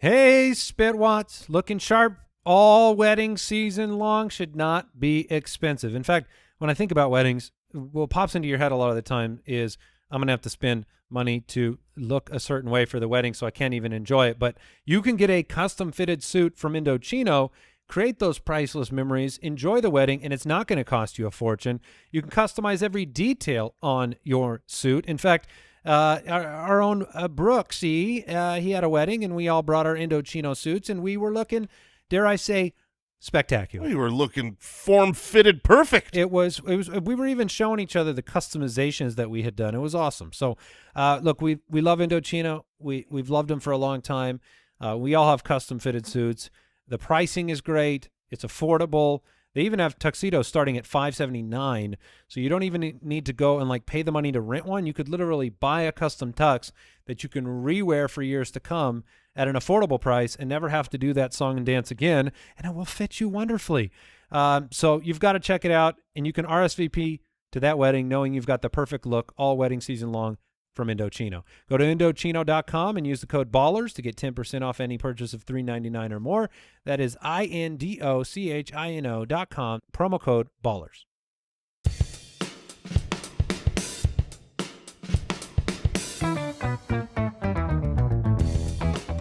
Hey, Spitwats, looking sharp all wedding season long should not be expensive. In fact, when I think about weddings, what pops into your head a lot of the time is I'm going to have to spend money to look a certain way for the wedding, so I can't even enjoy it. But you can get a custom-fitted suit from Indochino, create those priceless memories, enjoy the wedding, and it's not going to cost you a fortune. You can customize every detail on your suit. In fact, our own Brooks, he had a wedding, and we all brought our Indochino suits, and we were looking, dare I say, spectacular. We were looking form-fitted perfect. It was. We were even showing each other the customizations that we had done. It was awesome. So, look, we love Indochino. We've loved them for a long time. We all have custom-fitted suits. The pricing is great. It's affordable. They even have tuxedos starting at $579, so you don't even need to go and pay the money to rent one. You could literally buy a custom tux that you can rewear for years to come at an affordable price and never have to do that song and dance again, and it will fit you wonderfully. So you've got to check it out, and you can RSVP to that wedding knowing you've got the perfect look all wedding season long from Indochino. Go to Indochino.com and use the code BALLERS to get 10% off any purchase of $3.99 or more. That is INDOCHINO.com, promo code BALLERS.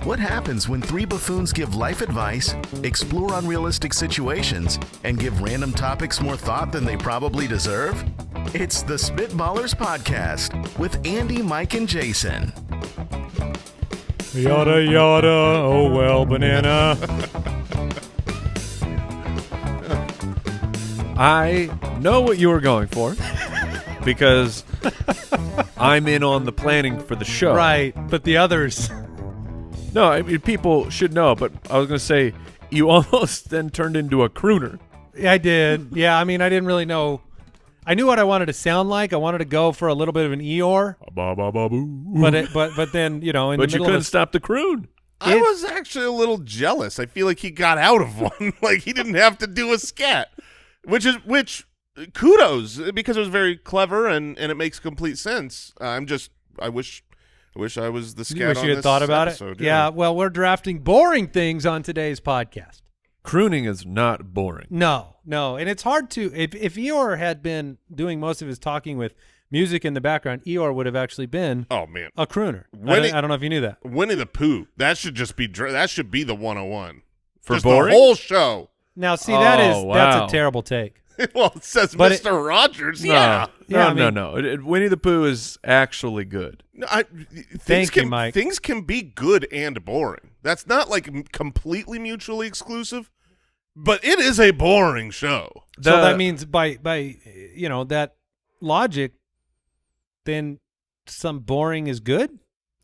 What happens when three buffoons give life advice, explore unrealistic situations, and give random topics more thought than they probably deserve? It's the Spitballers Podcast with Andy, Mike, and Jason. Yada, yada, oh well, banana. I know what you were going for because I'm in on the planning for the show. Right, but the others... No, I mean, people should know, but I was going to say, you almost then turned into a crooner. Yeah, I did. Yeah, I mean, I didn't really know. I knew what I wanted to sound like. I wanted to go for a little bit of an Eeyore. But then, in the but you middle couldn't of stop the croon. I was actually a little jealous. I feel like he got out of one. Like he didn't have to do a scat, which kudos, because it was very clever and it makes complete sense. I wish I was the scat. You wish on you had this thought about episode, it. Yeah, well, we're drafting boring things on today's podcast. Crooning is not boring. No, and it's hard to. If Eeyore had been doing most of his talking with music in the background, Eeyore would have actually been a crooner. I don't know if you knew that. Winnie the Pooh. That should just be the 101 for just boring. The whole show. Now, see, that's a terrible take. Well, it says but Mr. Rogers. No, Yeah. No. Winnie the Pooh is actually good. No, Thank you, Mike. Things can be good and boring. That's not completely mutually exclusive, but it is a boring show. So that means by that logic, then some boring is good?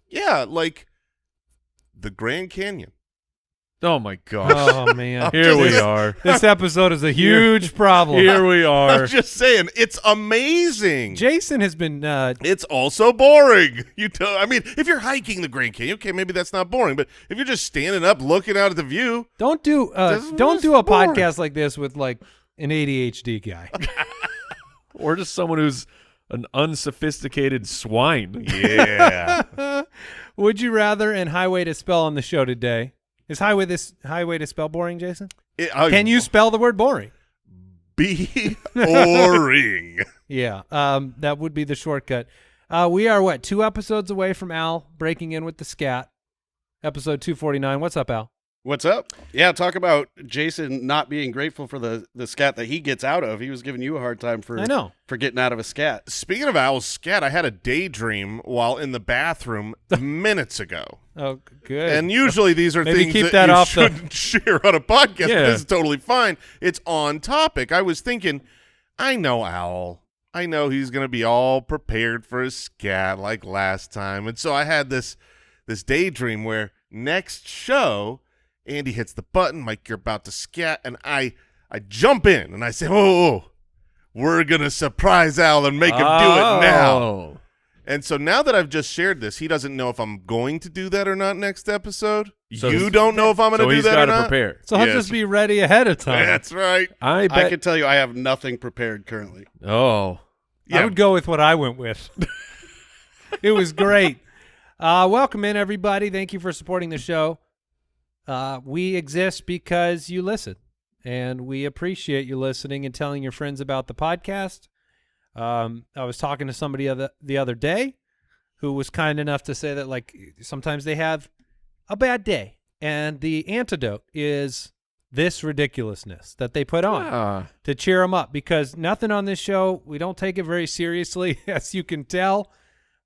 Yeah, like the Grand Canyon. Oh, my gosh. Oh, man. Here we are. This episode is a huge problem. Here we are. I'm just saying, it's amazing. Jason has been... it's also boring. If you're hiking the Grand Canyon, okay, maybe that's not boring, but if you're just standing up looking out at the view... Don't do a podcast like this with, an ADHD guy. Or just someone who's an unsophisticated swine. Yeah. Would you rather and highway to spell on the show today... Is highway to spell boring, Jason? Can you spell the word boring? Boring. Yeah, that would be the shortcut. We are, 2 episodes away from Al breaking in with the scat. Episode 249. What's up, Al? What's up? Yeah, talk about Jason not being grateful for the scat that he gets out of. He was giving you a hard time for getting out of a scat. Speaking of Al's scat, I had a daydream while in the bathroom minutes ago. Oh, good. And usually these are Maybe things that you shouldn't share on a podcast. Yeah. But this is totally fine. It's on topic. I was thinking, I know Al. I know he's going to be all prepared for his scat like last time. And so I had this daydream where next show, Andy hits the button, Mike, you're about to scat, and I jump in and I say, oh, we're going to surprise Al and make him do it now. And so now that I've just shared this, he doesn't know if I'm going to do that or not next episode. So you don't know if I'm going to do that or not. So he's got to prepare. So I'll just be ready ahead of time. That's right. I can tell you I have nothing prepared currently. Oh. Yeah. I would go with what I went with. It was great. Welcome in, everybody. Thank you for supporting the show. we exist because you listen, and we appreciate you listening and telling your friends about the podcast. I was talking to somebody the other day who was kind enough to say that, like, sometimes they have a bad day, and the antidote is this ridiculousness that they put on to cheer them up, because nothing on this show, we don't take it very seriously, as you can tell,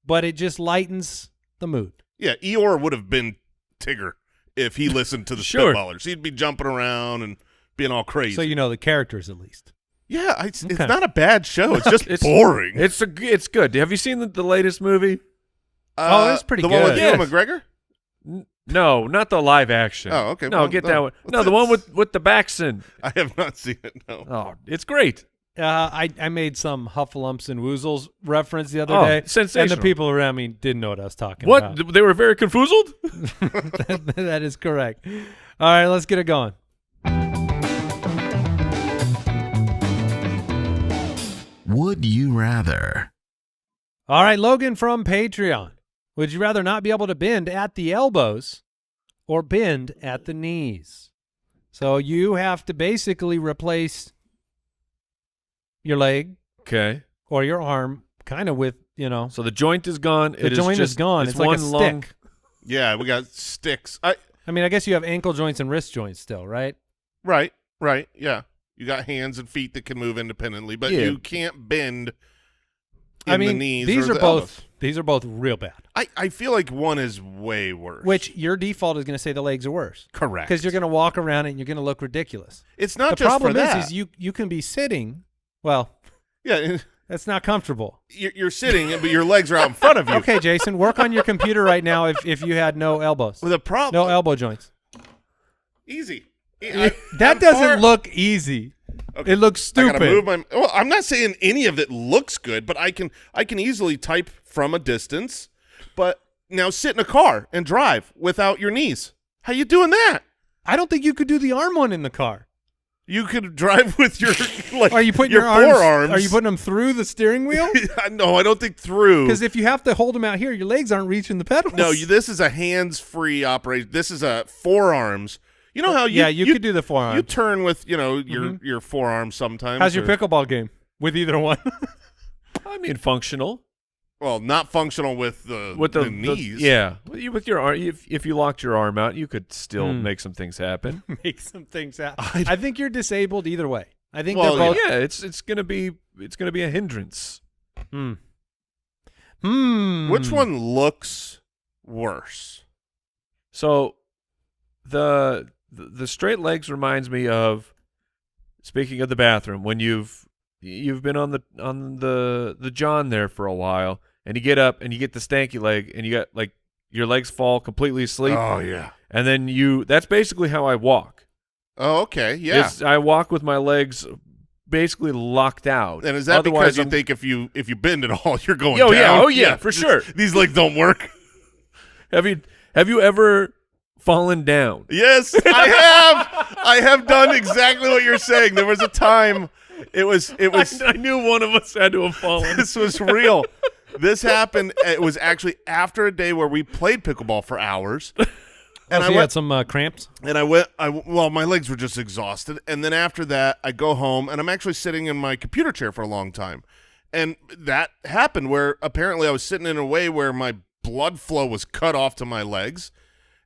but it just lightens the mood. Yeah, Eeyore would have been Tigger if he listened to the Sure. Spitballers. He'd be jumping around and being all crazy. So you know the characters at least. Yeah, it's Okay. not a bad show. It's just boring. It's good. Have you seen the latest movie? That's pretty the one with good. Ewan McGregor? No, not the live action. Oh, okay. No, Well, get no. that one. No, the one with the Baxton. I have not seen it, no. Oh, it's great. I made some Huffalumps and Woozles reference the other Oh, day. sensational. And the people around me didn't know what I was talking What? about. They were very confoozled? That is correct. All right, let's get it going. Would you rather? All right, Logan from Patreon. Would you rather not be able to bend at the elbows or bend at the knees? So you have to basically replace your leg Okay. or your arm kind of with, So the joint is gone. the joint is gone. It's like one a long, stick. Yeah, we got sticks. I mean, I guess you have ankle joints and wrist joints still, right? Right, yeah. You got hands and feet that can move independently, but Yeah. you can't bend in the knees these or are the both elbows. these are both real bad. I feel like one is way worse. Which your default is going to say the legs are worse correct. because you're going to walk around it and you're going to look ridiculous. It's not The just problem for that. is you can be sitting. Well, yeah, that's not comfortable. you're sitting, but your legs are out in front of you. Okay, Jason, work on your computer right now if you had no elbows, Well, the problem. no elbow joints. Easy. That doesn't look easy. Okay. It looks I stupid. gotta move my. Well, I'm not saying any of it looks good, but I can easily type from a distance. But now sit in a car and drive without your knees. How you doing that? I don't think you could do the arm one in the car. You could drive with your Are you putting your your arms? forearms. Are you putting them through the steering wheel? No, I don't think through. Because if you have to hold them out here, your legs aren't reaching the pedals. No, this is a hands-free operation. This is a forearms. You know how you could do the forearm. You turn with your forearms sometimes. How's your or- pickleball game with either one? I mean, functional. Well, not functional with the knees. Yeah. With your arm, if you locked your arm out, you could still make some things happen. Make some things happen. I think you're disabled either way. I think Well, they're both. Yeah, it's gonna be a hindrance. Which one looks worse? So the straight legs reminds me of, speaking of the bathroom, when you've been on the John there for a while, and you get up and you get the stanky leg, and you got like your legs fall completely asleep. Oh yeah. And then that's basically how I walk. Oh okay. Yeah. I walk with my legs basically locked out. And is that Otherwise, because you think if you bend at all, you're going Oh, down? yeah. Oh, yeah, for sure. These legs don't work. Have you ever fallen down? Yes, I have. I have done exactly what you're saying. There was a time. It was. I knew one of us had to have fallen. This was real. This happened. It was actually after a day where we played pickleball for hours. And I had some cramps. And well, my legs were just exhausted. And then after that, I go home, and I'm actually sitting in my computer chair for a long time. And that happened where apparently I was sitting in a way where my blood flow was cut off to my legs,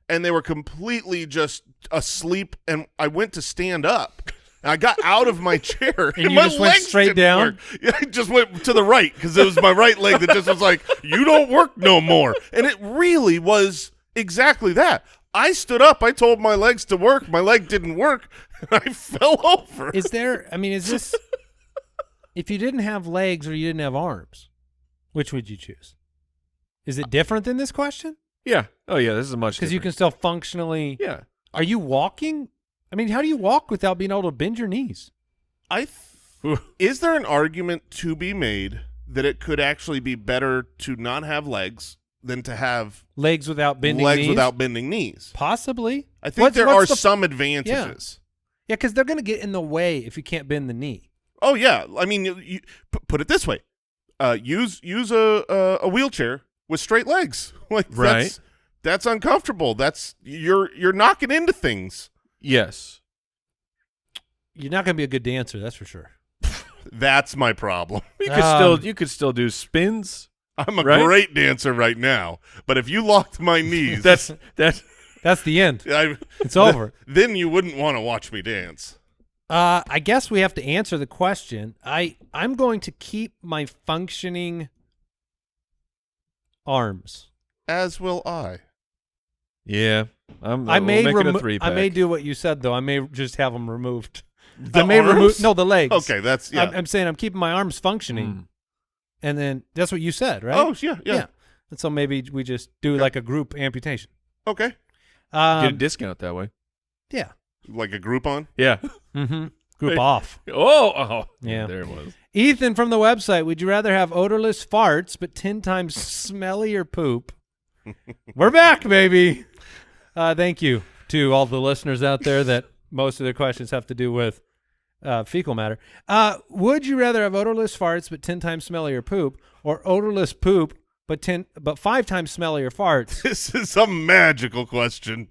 and they were completely just asleep. And I went to stand up. And I got out of my chair, And you my just went legs straight didn't down? work. Yeah, I just went to the right because it was my right leg that just was like, you don't work no more. And it really was exactly that. I stood up. I told my legs to work. My leg didn't work. And I fell over. Is this if you didn't have legs or you didn't have arms, which would you choose? Is it different than this question? Yeah. Oh, yeah. This is much Because you can still functionally. Yeah. Are you walking? I mean, how do you walk without being able to bend your knees? Is there an argument to be made that it could actually be better to not have legs than to have Legs without bending legs knees? without bending knees? Possibly. I think there are some advantages. Yeah, because they're going to get in the way if you can't bend the knee. Oh yeah, I mean, you put it this way: use a wheelchair with straight legs. Like Right. That's uncomfortable. That's you're knocking into things. Yes. You're not going to be a good dancer, that's for sure. That's my problem. You could still do spins. I'm a right? great dancer right now, but if you locked my knees, That's That's the end. I, It's over. Then you wouldn't want to watch me dance. I guess we have to answer the question. I'm going to keep my functioning arms. As will I. yeah. I we'll may make it a remo- 3-pack. I may do what you said though. I may just have them removed. The I may arms? remove the legs. Okay, that's yeah. I'm saying I'm keeping my arms functioning, and then that's what you said, right? Oh yeah. And so maybe we just do like a group amputation. Okay, Get a discount that way. Yeah. like a Groupon. Yeah. Mm-hmm. Group Hey. off. Oh. Yeah. There it was. Ethan from the website, would you rather have odorless farts but 10 times smellier poop? We're back, baby. Thank you to all the listeners out there that most of their questions have to do with fecal matter. Would you rather have odorless farts but 10 times smellier poop, or odorless poop but 5 times smellier farts? This is a magical question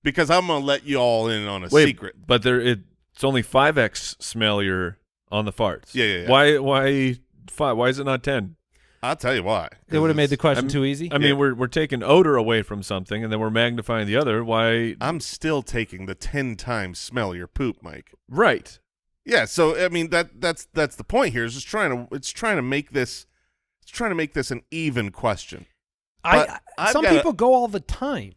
because I'm gonna let you all in on a Wait, secret. but it's only 5x smellier on the farts. Yeah. Why 5? Why is it not 10? I'll tell you why. They would have made the question I'm- too easy. I mean, we're taking odor away from something, and then we're magnifying the other. Why? I'm still taking the 10 times smellier poop, Mike. Right. Yeah, so I mean that's the point here. Is just trying to make this an even question. But I've some gotta people go all the time.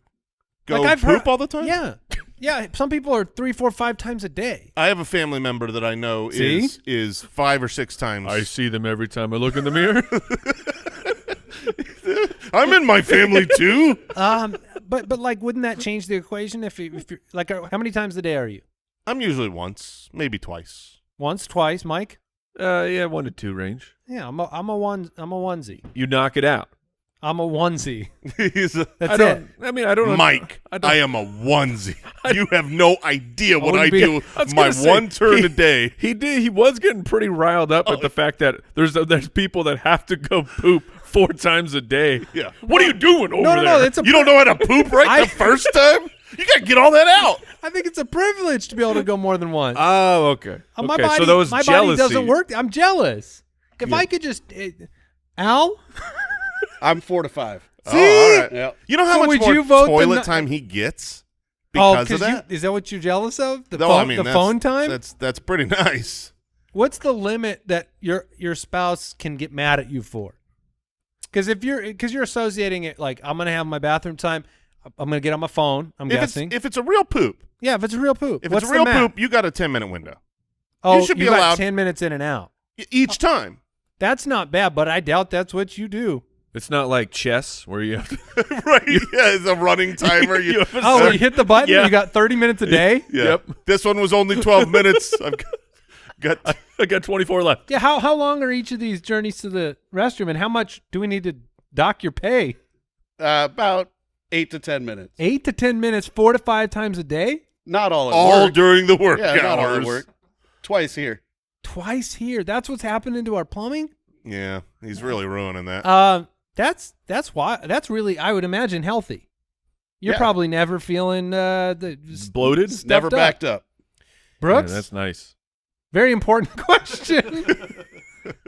Go I've poop heard, all the time? Yeah. Yeah, some people are 3, 4, 5 times a day. I have a family member that I know See? is 5 or 6 times. I see them every time I look in the mirror. I'm in my family too. But like, wouldn't that change the equation if you're like, how many times a day are you? I'm usually once, maybe twice. Once, twice, Mike? Yeah, 1 to 2 range. Yeah, I'm a onesie. You knock it out. I'm a onesie. He's a That's it. I don't. Mike. I am a onesie. You have no idea what I wouldn't be- do I was my gonna say, one turn a day. He was getting pretty riled up at the fact that there's people that have to go poop 4 times a day. Yeah. What are you doing over there? No, it's a You don't know how to poop right the first time? You got to get all that out. I think it's a privilege to be able to go more than once. Oh, okay. My Okay, body, so those my jealousy. body doesn't work. I'm jealous. If I could just, Al, I'm 4 to 5. see, Oh, all right. Yep. You know how So much would more you vote the toilet no- time he gets oh, because of that? is that what you're jealous of? The No, phone, I mean, the that's- phone time. That's pretty nice. What's the limit that your spouse can get mad at you for? Because you're associating it like, I'm gonna have my bathroom time. I'm gonna get on my phone. I'm guessing. If it's a real poop, Yeah, if it's a real poop. if What's it's a real the math? poop, you got a 10-minute window Oh, should be got allowed- 10 minutes in and out. each time. That's not bad, but I doubt that's what you do. It's not like chess where you have to. Right? Yeah, it's a running timer. You have a Oh, certain- you hit the button. Yeah. You got 30 minutes a day. Yeah. Yep. This one was only 12 minutes. I've got I got 24 left. Yeah. How long are each of these journeys to the restroom, and how much do we need to dock your pay? About 8 to 10 minutes. 8 to 10 minutes, 4 to 5 times a day. Not all at all work. during the work Yeah, hours. not all at work. Twice here. Twice here. That's what's happening to our plumbing. Yeah, he's really ruining that. That's why. That's really, I would imagine, healthy. You're Yeah. probably never feeling Bloated? stuffed Never up. backed up. Brooks, Yeah, that's nice. very important question.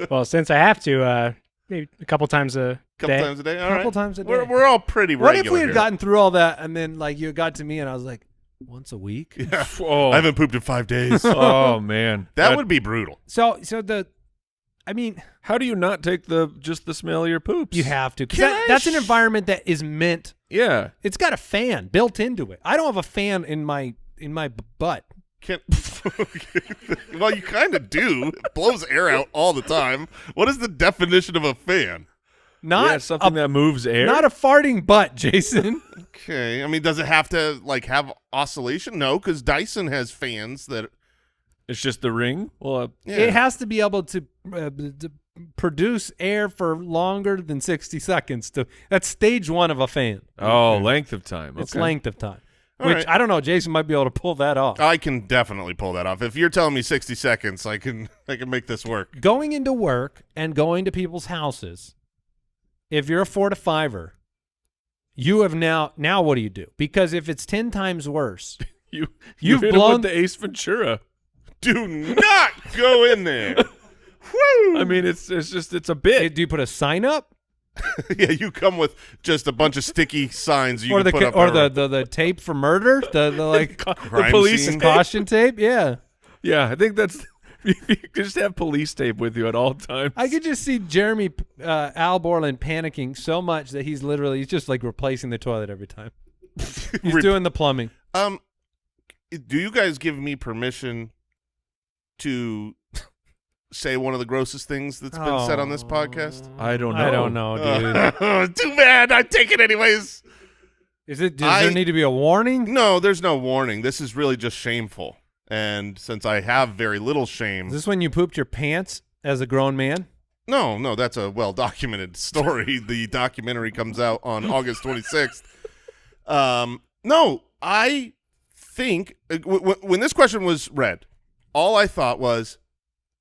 Well, since I have to, maybe a couple times a Couple day. times a day. All Couple right. times a day. We're all pretty What regular. if we had here. gotten through all that and then like you got to me and I was like, once a week? Yeah. Oh, I haven't pooped in 5 days. oh man, That would be brutal. So I mean, How do you not take just the smell of your poops? you have to. 'Cause Can I that's an environment that is meant. Yeah. It's got a fan built into it. I don't have a fan in my butt. Well, you kind of do. It blows air out all the time. What is the definition of a fan? Not Yeah, something that moves air. not a farting butt, Jason. Okay. I mean, does it have to like have oscillation? No, because Dyson has fans that. It's just the ring. Well, Yeah. It has to be able to produce air for longer than 60 seconds. That's stage 1 of a fan. length of time. It's Okay. length of time. All Which right. I don't know. Jason might be able to pull that off. I can definitely pull that off. If you're telling me 60 seconds, I can make this work. Going into work and going to people's houses, if you're a 4 to 5er, you have now what do you do? Because if it's 10 times worse, You've you've hit him blown with the Ace Ventura. Do not go in there. Woo! I mean, it's a bit. do you put a sign up? Yeah, you come with just a bunch of sticky signs you Or can put up. the tape for murder? The like the crime police scene. caution tape? Yeah. Yeah, I think that's. You just have police tape with you at all times. I could just see Jeremy Al Borland panicking so much that he's just like replacing the toilet every time. He's doing the plumbing. Do you guys give me permission to say one of the grossest things that's been said on this podcast? I don't know. I don't know, dude. Too bad. I take it anyways. Does there need to be a warning? No, there's no warning. This is really just shameful. And since I have very little shame. Is this when you pooped your pants as a grown man? No, that's a well-documented story. The documentary comes out on August 26th. No, I think when this question was read, all I thought was,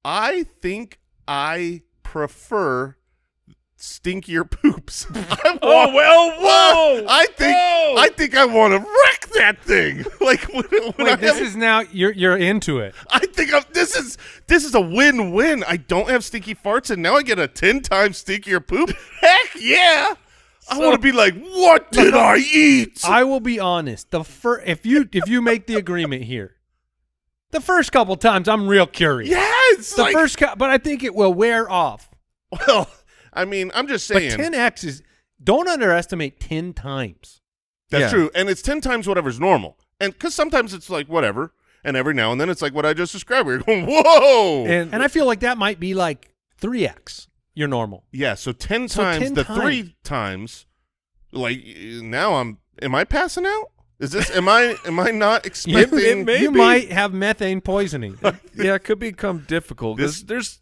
I think I prefer stinkier poops. Whoa! I think I want to wreck that thing. Like when this is now you're into it. I think this is a win-win. I don't have stinky farts, and now I get a 10 times stinkier poop. Heck yeah! I want to be like, what did I eat? I will be honest. If you make the agreement here, the first couple times I'm real curious. Yes, but I think it will wear off. Well, I mean, I'm just saying. But 10x is don't underestimate 10 times. That's true, and it's 10 times whatever's normal. And because sometimes it's like whatever, and every now and then it's like what I just described. Where you're going, whoa, and I feel like that might be like 3x your normal. Yeah, so 10 times 10 3 times. Like now, am I passing out? Is this? Am I not expecting? You might have methane poisoning. Yeah, it could become difficult because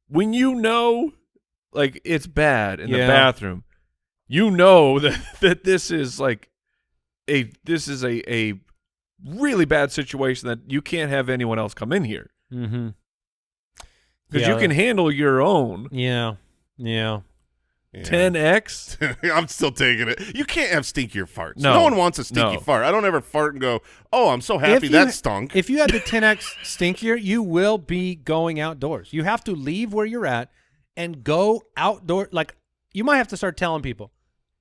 when you know, like it's bad in the bathroom, you know that this is like a really bad situation that you can't have anyone else come in here. Mm-hmm. Because you can handle your own. Yeah. 10x? I'm still taking it. You can't have stinkier farts. No. No one wants a stinky fart. I don't ever fart and go, oh, I'm so happy that stunk. If you had the 10x stinkier, you will be going outdoors. You have to leave where you're at and go outdoor. Like, you might have to start telling people,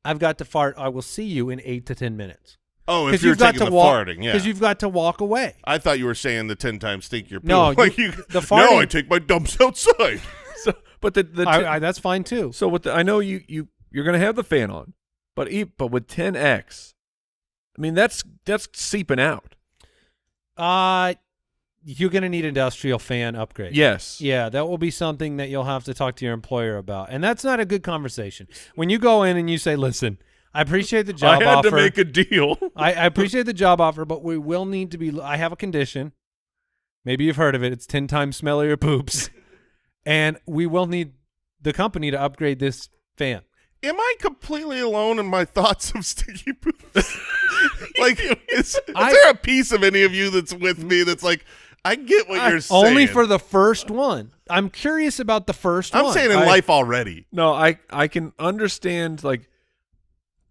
I've got to fart. I will see you in 8 to 10 minutes. Oh, if you're taking the farting, yeah. Because you've got to walk away. I thought you were saying the 10 times stinkier poop. No, the farting. No, I take my dumps outside. But that's fine too. So I know you're going to have the fan on, but with 10x, I mean that's seeping out. You're going to need industrial fan upgrade. Yes. Yeah, that will be something that you'll have to talk to your employer about, and that's not a good conversation. When you go in and you say, "Listen, I appreciate the job offer. I had to make a deal. I appreciate the job offer, but we will need to be. I have a condition. Maybe you've heard of it. It's 10 times smellier poops." And we will need the company to upgrade this fan. Am I completely alone in my thoughts of stinky poops? Like, is there a piece of any of you that's with me that's like, I get what you're saying. Only for the first one. I'm curious about the first one. I'm saying in life already. No, I can understand, like,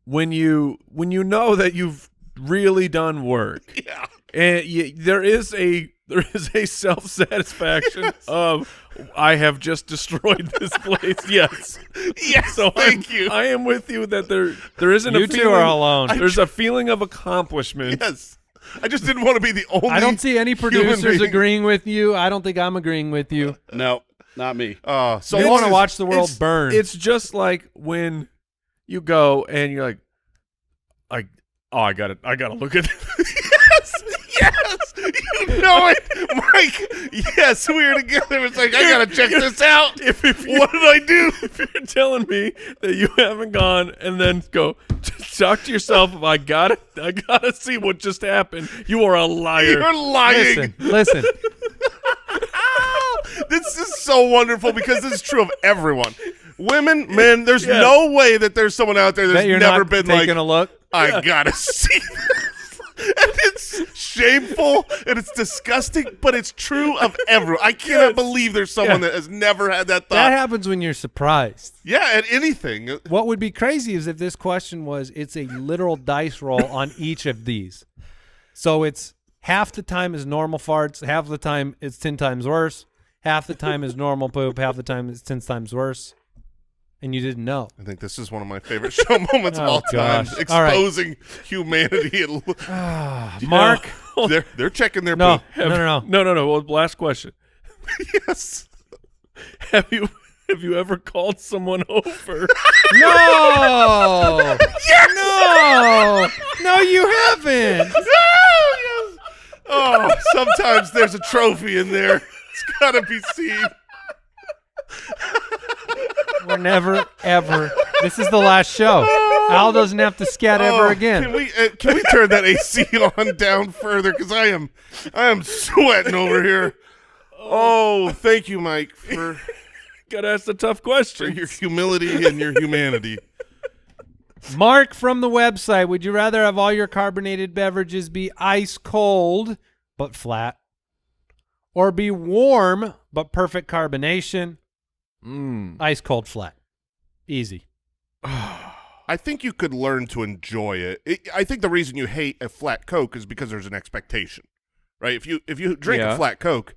when you know that you've really done work. Yeah. And there is a self-satisfaction of I have just destroyed this place. Yes. Yes. So thank you. I am with you that there isn't you a two feeling. are alone. There's a feeling of accomplishment. Yes. I just didn't want to be the only. I don't see any producers being agreeing with you. I don't think I'm agreeing with you. No, not me. So you want to watch the world burn. It's just like when you go and you're like, I gotta look at this. Yes, you know it, Mike. Yes, we were together. It's like I gotta check this out. What did I do? If you're telling me that you haven't gone and then go talk to yourself, I gotta see what just happened. You are a liar. You're lying. Listen. This is so wonderful because this is true of everyone. Women, men, there's no way that there's someone out there that's you're never not been taking like, a look. I gotta see this. And it's shameful And it's disgusting, but it's true of everyone. I cannot believe there's someone that has never had that thought. That happens when you're surprised. Yeah, at anything. What would be crazy is if this question was, it's a literal dice roll on each of these. So it's half the time is normal farts, half the time it's 10 times worse, half the time is normal poop, half the time it's 10 times worse. And you didn't know. I think this is one of my favorite show moments of all time. Gosh. Exposing humanity. Mark? They're checking their No, poop. no. No. Well, last question. Yes. Have you ever called someone over? No! Yes! No, you haven't. Yes. Oh, sometimes there's a trophy in there. It's got to be seen. We're never, ever. This is the last show. Al doesn't have to scat ever again. Can we turn that AC on down further? Because I am sweating over here. Oh, thank you, Mike, for Gotta ask the tough question. your humility and your humanity. Mark from the website, would you rather have all your carbonated beverages be ice cold but flat, or be warm but perfect carbonation? Ice cold flat. Easy. I think you could learn to enjoy it. I think the reason you hate a flat Coke is because there's an expectation, right? If you drink a flat Coke,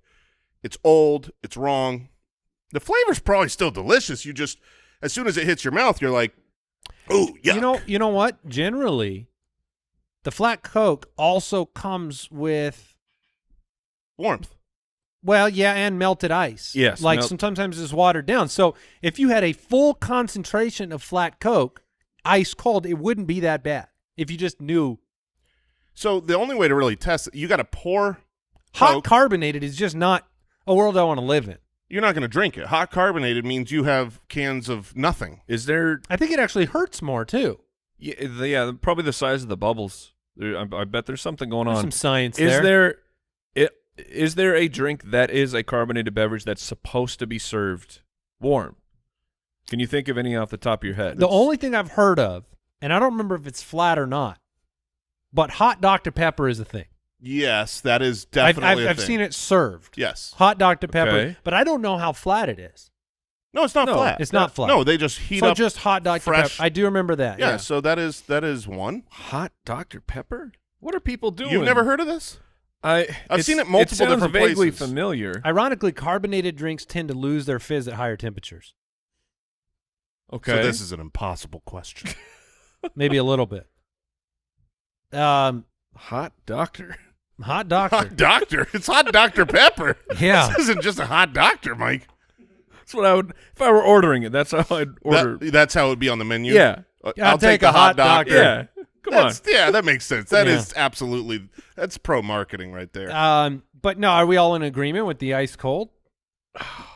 it's old, it's wrong. The flavor's probably still delicious. You just, as soon as it hits your mouth, you're like, oh, yuck. You know what? Generally, the flat Coke also comes with Warmth. Well, yeah, and melted ice. Yes, Like sometimes it's watered down. So if you had a full concentration of flat Coke, ice cold, it wouldn't be that bad if you just knew. So the only way to really test it, you got to pour Hot Coke. carbonated is just not a world I want to live in. You're not going to drink it. Hot carbonated means you have cans of nothing. Is there? I think it actually hurts more, too. Yeah, probably the size of the bubbles. I bet there's something going There's on. some science Is there. Is there a drink that is a carbonated beverage that's supposed to be served warm? Can you think of any off the top of your head? The only thing I've heard of, and I don't remember if it's flat or not, but hot Dr. Pepper is a thing. Yes, that is definitely a I've thing. seen it served. Yes. Hot Dr. Pepper, Okay. but I don't know how flat it is. No, it's not No, flat. It's not flat. No, they just heat So up. just hot Dr. fresh- Pepper. I do remember that. Yeah, so that is one. hot Dr. Pepper? What are people doing? You've never heard of this? I've seen it multiple sounds different vaguely places. familiar. Ironically, carbonated drinks tend to lose their fizz at higher temperatures. Okay. So this is an impossible question. Maybe a little bit. Hot Doctor. Hot Doctor. Hot Doctor. It's Hot Dr. Pepper. Yeah. This isn't just a Hot Doctor, Mike. That's what I would if I were ordering it. That's how I'd order. That's how it would be on the menu? Yeah. I'll take a Hot Doctor. Yeah. Come on. Yeah, that makes sense. That Yeah. is absolutely, that's pro-marketing right there. But no, are we all in agreement with the ice cold?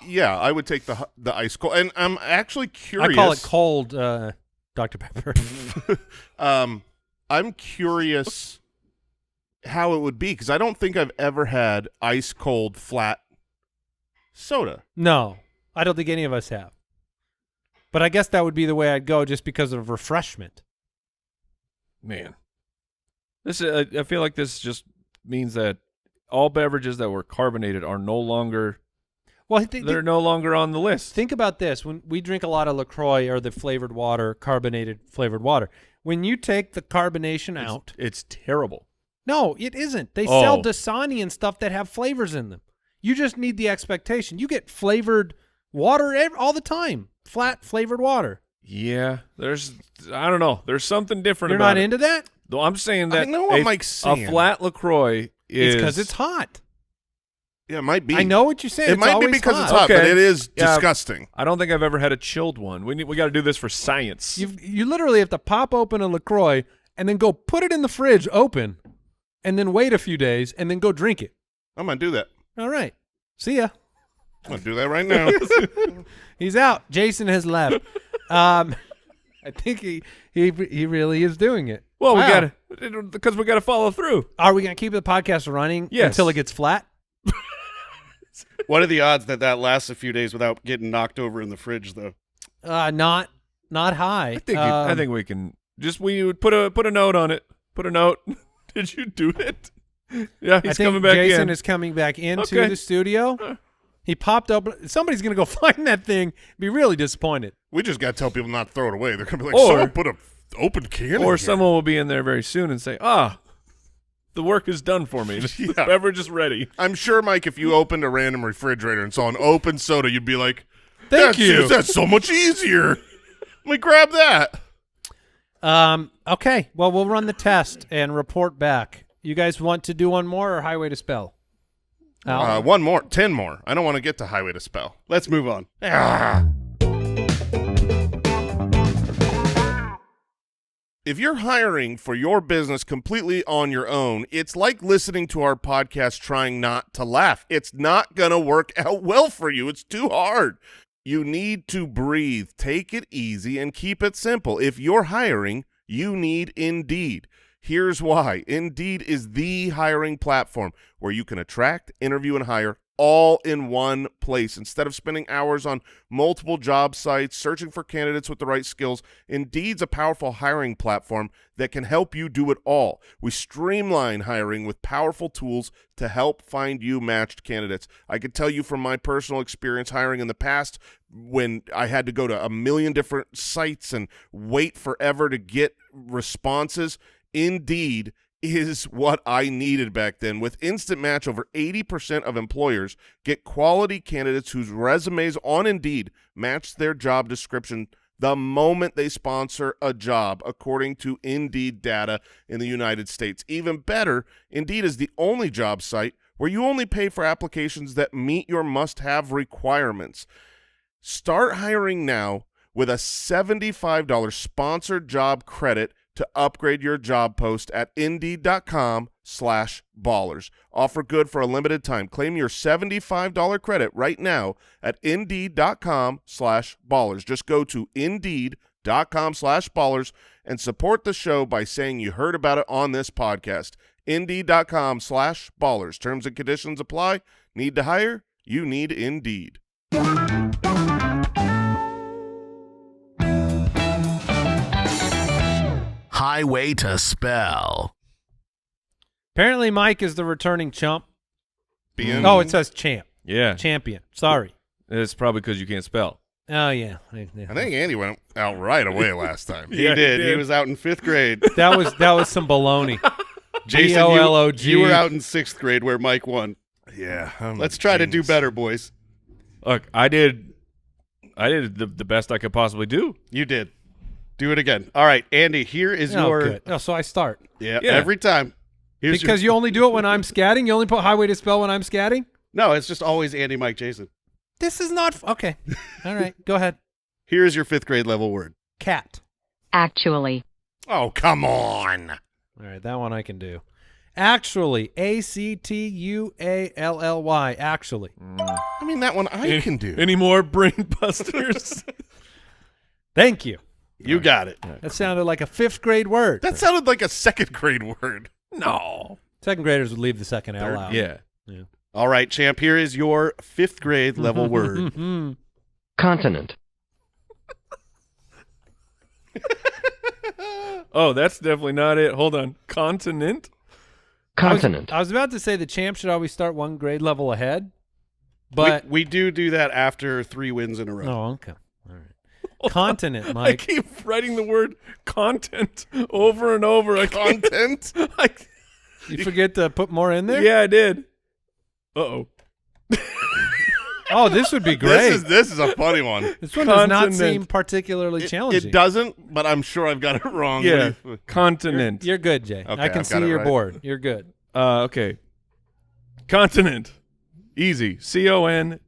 Yeah, I would take the ice cold. And I'm actually curious. I call it cold Dr. Pepper. I'm curious how it would be because I don't think I've ever had ice cold flat soda. No, I don't think any of us have. But I guess that would be the way I'd go just because of refreshment. Man. This I feel like this just means that all beverages that were carbonated are no longer Well, they're no longer on the list. think about this. When we drink a lot of LaCroix or the flavored water, carbonated flavored water, when you take the carbonation out. It's terrible. No, it isn't. They sell Oh. Dasani and stuff that have flavors in them. You just need the expectation. You get flavored water all the time. Flat flavored water. Yeah, I don't know. There's something different You're about not it. into that? Though I'm saying that I know what Mike's saying. a flat LaCroix is It's because it's hot. Yeah, it might be. I know what you're saying. It It's might be always because hot. it's hot, but Okay. it is Yeah. disgusting. I don't think I've ever had a chilled one. We got to do this for science. You literally have to pop open a LaCroix and then go put it in the fridge open and then wait a few days and then go drink it. I'm going to do that. All right. See ya. I'm going to do that right now. He's out. Jason has left. I think he really is doing it. Well, Wow. we got to because we got to follow through. Are we going to keep the podcast running Yes. until it gets flat? What are the odds that lasts a few days without getting knocked over in the fridge, though? Not high. I think we can we would put a note on it. Put a note. Did you do it? Yeah, I he's think coming back Jason in. is coming back into Okay. the studio. He popped up. Somebody's going to go find that thing. Be really disappointed. We just got to tell people not to throw it away. They're going to be like, Or- someone put a open can in Or here." someone will be in there very soon and say, the work is done for me. The Yeah. beverage is ready. I'm sure, Mike, if you opened a random refrigerator and saw an open soda, you'd be like, Thank you. That's so much easier. Let me grab that. Okay. Well, we'll run the test and report back. You guys want to do one more or Highway to Spell? Al? One more. 10 more. I don't want to get to Highway to Spell. Let's move on. If you're hiring for your business completely on your own, it's like listening to our podcast trying not to laugh. It's not going to work out well for you. It's too hard. You need to breathe. Take it easy and keep it simple. If you're hiring, you need Indeed. Here's why. Indeed is the hiring platform where you can attract, interview, and hire all in one place. Instead of spending hours on multiple job sites searching for candidates with the right skills, Indeed's a powerful hiring platform that can help you do it all. We streamline hiring with powerful tools to help find you matched candidates. I can tell you from my personal experience hiring in the past, when I had to go to a million different sites and wait forever to get responses, Indeed is what I needed back then. With Instant Match, over 80% of employers get quality candidates whose resumes on Indeed match their job description the moment they sponsor a job, according to Indeed data in the United States. Even better, Indeed is the only job site where you only pay for applications that meet your must-have requirements. Start hiring now with a $75 sponsored job credit to upgrade your job post at Indeed.com/ballers. Offer good for a limited time. Claim your $75 credit right now at Indeed.com/ballers. Just go to Indeed.com/ballers and support the show by saying you heard about it on this podcast. Indeed.com/ballers. Terms and conditions apply. Need to hire? You need Indeed. Highway to Spell. Apparently, Mike is the returning chump. Being It says champ. Yeah. Champion. Sorry. It's probably because you can't spell. Oh, yeah. I think Andy went out right away last time. He did. He was out in 5th grade. That was some baloney. Jason, B-O-L-O-G. you were out in 6th grade where Mike won. Yeah. Let's try to do better, boys. Look, I did the best I could possibly do. You did. Do it again. All right, Andy, here is your... Good. Oh, so I start. Yeah, Yeah. every time. Here's Because you only do it when I'm scatting? You only put Highway to Spell when I'm scatting? No, it's just always Andy, Mike, Jason. This is not... Okay. All right. Go ahead. Here is your 5th grade level word. Cat. Actually. Oh, come on. All right. That one I can do. Actually. A-C-T-U-A-L-L-Y. Actually. I mean, that one I can do. Any more brain busters? Thank you. You got it. That sounded like a 5th grade word. That sounded like a 2nd grade word. No. 2nd graders would leave the second L out. Yeah. All right, champ, here is your 5th grade level word. Continent. Oh, that's definitely not it. Hold on. Continent? Continent. I was about to say the champ should always start 1 grade level ahead, but... we do that after 3 wins in a row. Oh, okay. All right. Continent, I Mike. keep writing the word content over and over. Content? You forget to put more in there? Yeah, I did. Uh-oh. Oh, this would be great. This is a funny one. This one does not Continent. seem particularly challenging. It doesn't, but I'm sure I've got it wrong. Yeah. What do you- Continent. You're good, Jay. Okay, I can I've see got it your right. board. You're good. Okay. Continent. Easy. C-O-N-T-E-N-E-N-T.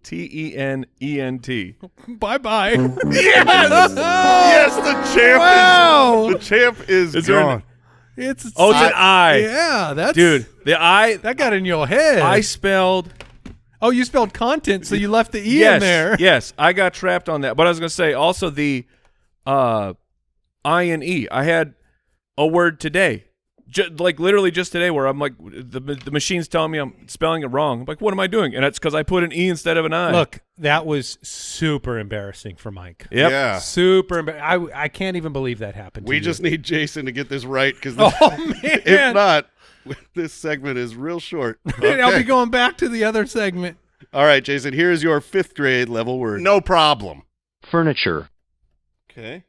Bye-bye. Yes, the champ Wow. is the champ is Is there an- gone. It's Oh, it's an I. Yeah, that's... Dude, the I, That got in your head. I spelled... Oh, you spelled content, so you left the E yes, in there. Yes, I got trapped on that. But I was going to say also the I and E. I had a word today, like literally just today, where I'm like, the machine's telling me I'm spelling it wrong. I'm like, what am I doing? And it's because I put an E instead of an I. Look, that was super embarrassing for Mike. Yep. Yeah. Super I can't even believe that happened to We you. just need Jason to get this right because Oh, man. if not, This segment is real short. I'll be going back to the other segment. All right, Jason, here's your 5th grade level word. No problem. Furniture. Okay.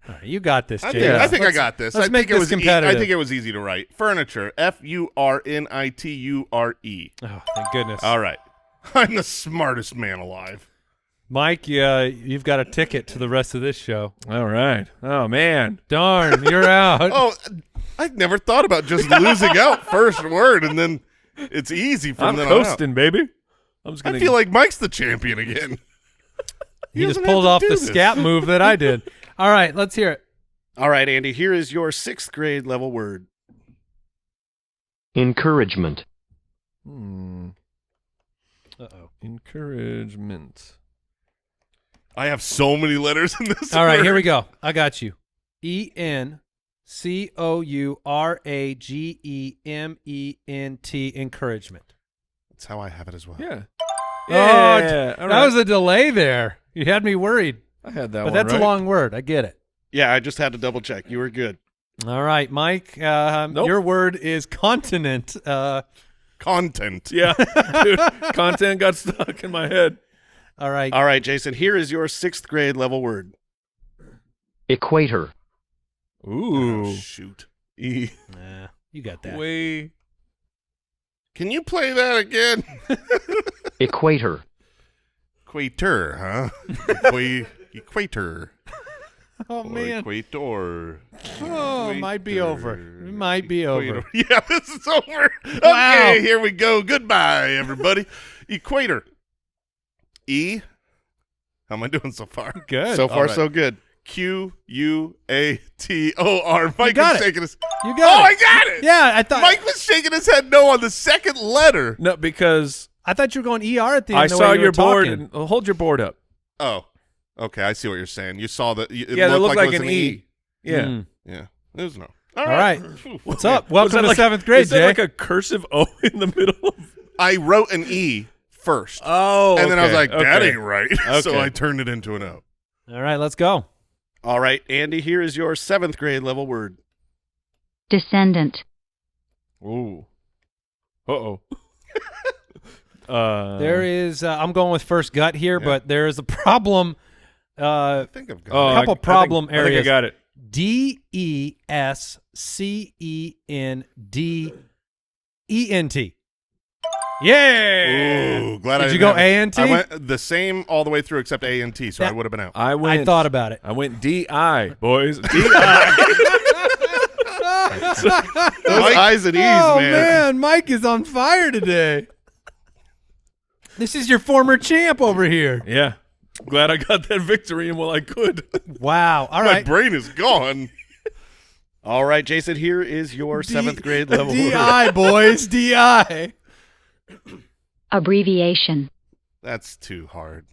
All right, you got this, I Jay. think I got this. Let's I make think it this was competitive. I think it was easy to write. Furniture. Furniture. Oh, thank goodness. All right. I'm the smartest man alive. Mike, you've got a ticket to the rest of this show. All right. Oh, man. Darn, you're out. Oh, I'd never thought about just losing out first word, and then it's easy from I'm then on out. coasting, baby. I'm just gonna I feel like Mike's the champion again. He just doesn't pulled have off to the do this. scat move that I did. All right, let's hear it. All right, Andy, here is your 6th grade level word. Encouragement. Uh-oh. encouragement. I have so many letters in this. All right, word. here we go. I got you. ENCOURAGEMENT. Encouragement. That's how I have it as well. Yeah. Oh, Yeah. All that right. was a delay there. You had me worried. I had that But one that's right. a long word. I get it. Yeah, I just had to double check. You were good. All right, Mike. Nope. Your word is continent. Content. Yeah. Dude, content got stuck in my head. All right. All right, Jason, here is your 6th grade level word. Equator. Ooh. Oh, shoot. Nah, you got that. Way. Can you play that again? Equator. Equator, huh? Equator. Oh, Or man. Equator. Oh, might be over. It might be over. Equator. Yeah, this is over. Wow. Okay, here we go. Goodbye, everybody. Equator. E. How am I doing so far? Good. So far, All right. so good. Q-U-A-T-O-R. Mike got was it. shaking his. You got Oh, it. I got it. Yeah, I thought Mike was shaking his head no on the second letter. No, because you were going ER at the end. I the saw way you your were board. talking. And, hold your board up. Oh, okay. I see what you're saying. You saw that. It Yeah, that looked looked like it was an E. Yeah. Mm. Yeah, there's no. All right. What's up? Was Welcome that to like, 7th grade, is that Jay. like a cursive O in the middle of? I wrote an E first, Oh, and then I was okay, like, "That okay. ain't right," so Okay. I turned it into an O. All right, let's go. All right, Andy, here is your 7th grade level word. Descendant. Ooh. Uh-oh. There is. I'm going with first gut here, but there is a problem. I think I've got. Oh, it. couple problem I think areas. I got it. DESCENDENT. Yeah. Ooh, glad I Did you didn't go have it. ANT? I went the same all the way through except A and T, so I That- would have been out. I went. I thought about it. I went DI, boys. DI. Those I's and E's, Oh man. Mike is on fire today. This is your former champ over here. Yeah. Glad I got that victory in while I could. Wow. All My right. brain is gone. All right, Jason, here is your 7th grade level word. DI, boys. DI. Abbreviation. That's too hard.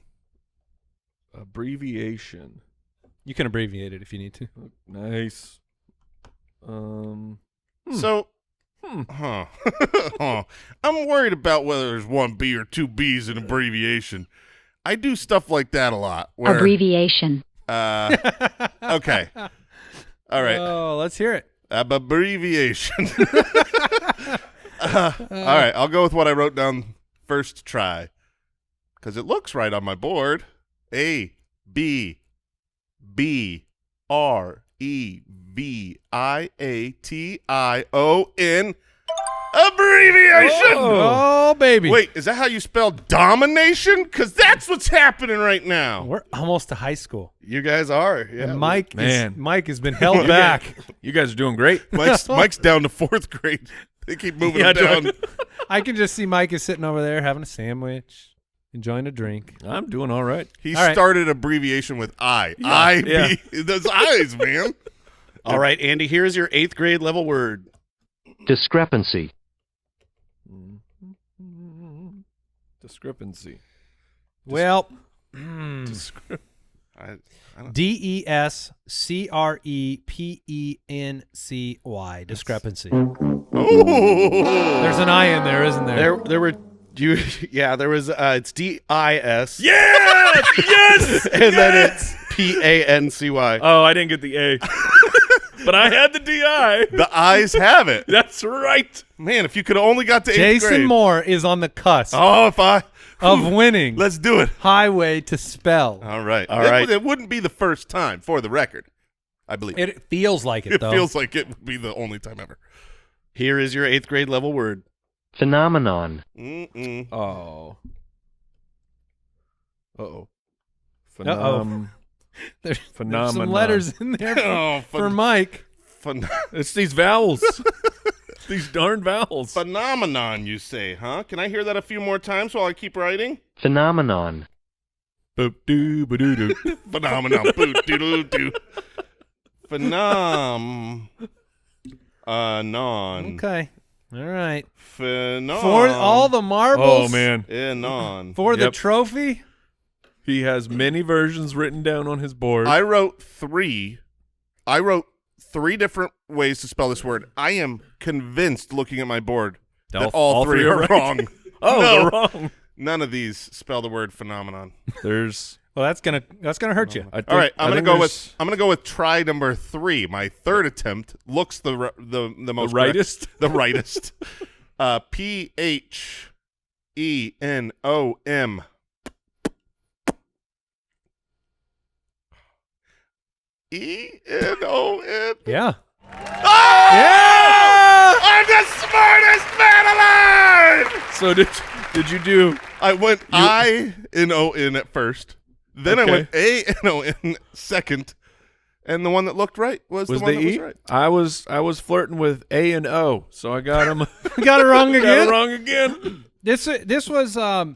Abbreviation. You can abbreviate it if you need to. Nice. So, huh. I'm worried about whether there's one B or two B's in abbreviation. I do stuff like that a lot. Where, Abbreviation. okay. All right. Oh, let's hear it. Abbreviation. All right. I'll go with what I wrote down first try because it looks right on my board. A, B, B, R, E, V, I, A, T, I, O, N. Abbreviation. Oh, baby. Wait, is that how you spell domination? Because that's what's happening right now. We're almost to high school. You guys are. Yeah. And Mike has been held Yeah. back. You guys are doing great. Mike's down to 4th grade. They keep moving him down. I can just see Mike is sitting over there having a sandwich, enjoying a drink. I'm doing all right. He All right. started abbreviation with I. I, yeah. B. Those eyes, man. All right, Andy, here is your 8th grade level word. Discrepancy. Discrepancy. Well, I don't, DESCREPENCY. Discrepancy. oh. There's an I in there, isn't there? There were you. Yeah, there was. It's DIS. Yes! Yes! And then it's PANCY. Oh, I didn't get the A. but I had the DI. The eyes have it. That's right. Man, if you could have only got to 8th Jason grade. Moore is on the cusp Oh, if I... of winning Let's do it. Highway to Spell. All right. All right. It wouldn't be the first time, for the record, I believe. It feels like it, It though. feels like it would be the only time ever. Here is your 8th grade level word. Phenomenon. Mm-mm. Oh. Uh-oh. There's Phenomenon. some letters in there Oh, for Mike. It's these vowels. These darn vowels. Phenomenon, you say, huh? Can I hear that a few more times while I keep writing? Phenomenon. Boop doo ba doo doo. Phenomenon. Boot doodle doo. Phenom. Non. Okay. All right. Phenom. For all the marbles. Oh man, Non. For the Yep. trophy. he has many versions written down on his board. I wrote three different ways to spell this word. I am convinced, looking at my board, that all three are right. wrong. Oh, No. they're wrong. None of these spell the word phenomenon. There's. Well, that's gonna hurt you. I think, All right, I I'm think gonna there's go with try number 3. My third attempt looks the most the rightest. correct. The rightest. P-H-E-N-O-M. E-N-O-N. Yeah. Oh! Yeah. I'm the smartest man alive! So did you do? I went I-N-O-N at first. Then I Okay. went A-N-O-N second. And the one that looked right was the Was one the that E? was right. I was flirting with A and O, so I got him. You got it wrong got again. it wrong again. This was I'll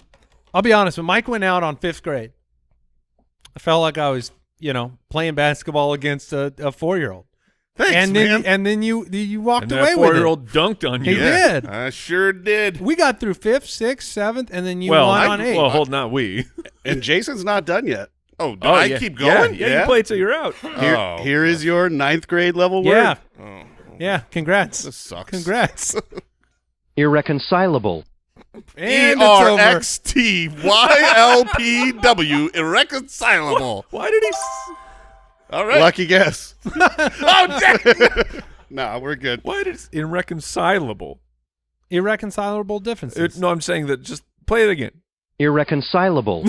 be honest, when Mike went out on 5th grade, I felt like I was, playing basketball against a 4-year-old. Thanks, And man. then you walked And away that with it. 4-year-old dunked on you. He did. I sure did. We got through 5th, 6th, 7th, and then you Well, won on 8th. well, hold not we. And Jason's not done yet. Oh, Oh, I yeah. keep going? Yeah, you play till you're out. Here is your 9th grade level word. Yeah. Oh, Yeah. Congrats. this sucks. Congrats. Irreconcilable. And it's over. E-R-X-T-Y-L-P-W. Irreconcilable. Why did he? All right. Lucky guess. Oh, dang. Nah, we're good. Why did irreconcilable? Irreconcilable differences. No, I'm saying that. Just play it again. Irreconcilable.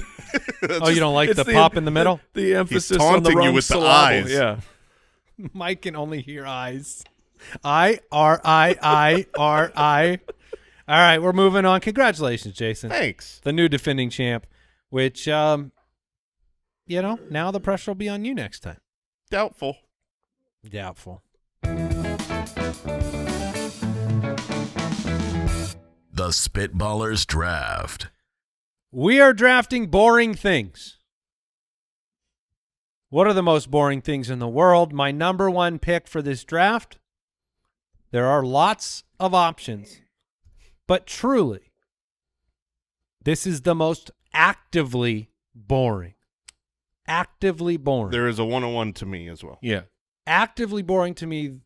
Oh, you don't like It's the pop in the middle? The emphasis He's on the taunting you wrong with the syllable. eyes. Yeah. Mike can only hear eyes. I-R-I-I-R-I. All right, we're moving on. Congratulations, Jason. Thanks. The new defending champ, which, now the pressure will be on you next time. Doubtful. Doubtful. The Spitballers Draft. We are drafting boring things. What are the most boring things in the world? My number one pick for this draft, there are lots of options, but truly, this is the most actively boring. Actively boring. There is a 101 to me as well. Yeah. Actively boring to me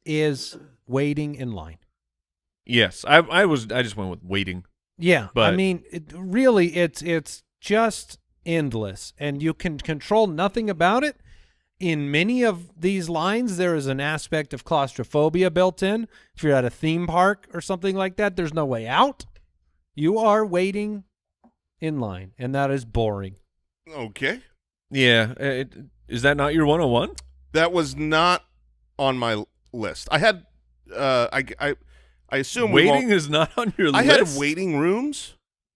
is waiting in line. Yes. I just went with waiting. Yeah, But- I mean, it's just endless, and you can control nothing about it. In many of these lines, there is an aspect of claustrophobia built in. If you're at a theme park or something like that, there's no way out. You are waiting in line, and that is boring. Okay. Yeah. Is that not your 101? That was not on my list. I had I assume Waiting is not on your I list. had waiting rooms,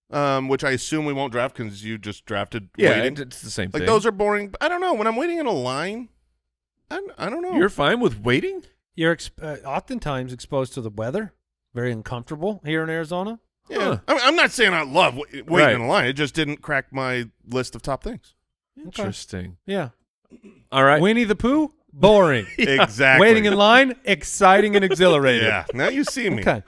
which I assume we won't draft because you just drafted Yeah, waiting. it's the same Like thing. those are boring. But I don't know. When I'm waiting in a line, I don't know. You're fine with waiting? You're oftentimes exposed to the weather, very uncomfortable here in Arizona. yeah. Huh. I mean, I'm not saying I love waiting Right. in a line. It just didn't crack my list of top things. Interesting. Yeah. All right. Winnie the Pooh, boring. Exactly. Waiting in line, exciting and exhilarating. Yeah. Now you see me. Okay.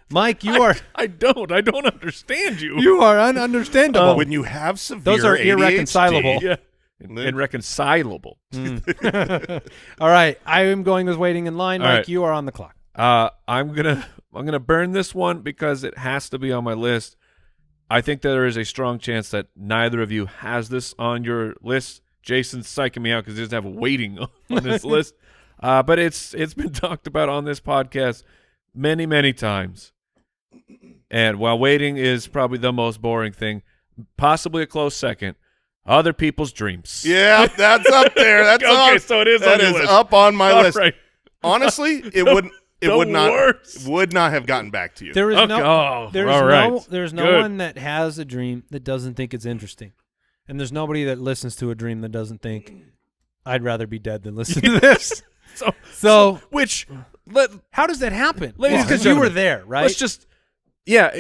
Mike, you are I don't understand you. you are ununderstandable. When you have severe Those are ADHD, irreconcilable. Yeah. Irreconcilable. All right, I am going with waiting in line. All Mike, right. you are on the clock. I'm gonna burn this one because it has to be on my list. I think that there is a strong chance that neither of you has this on your list. Jason's psyching me out because he doesn't have a waiting on his list. But it's been talked about on this podcast many, many times. And while waiting is probably the most boring thing, possibly a close second, other people's dreams. Yeah, that's up there. That's okay, so it is that on your is list. up on my All list. right. Honestly, it would worst. not have gotten back to you. There is Okay. no, there's all right. no, there's no Good. one that has a dream that doesn't think it's interesting, and there's nobody that listens to a dream that doesn't think I'd rather be dead than listen to this. So how does that happen? Ladies and Because you were gentlemen, there, right? Let's just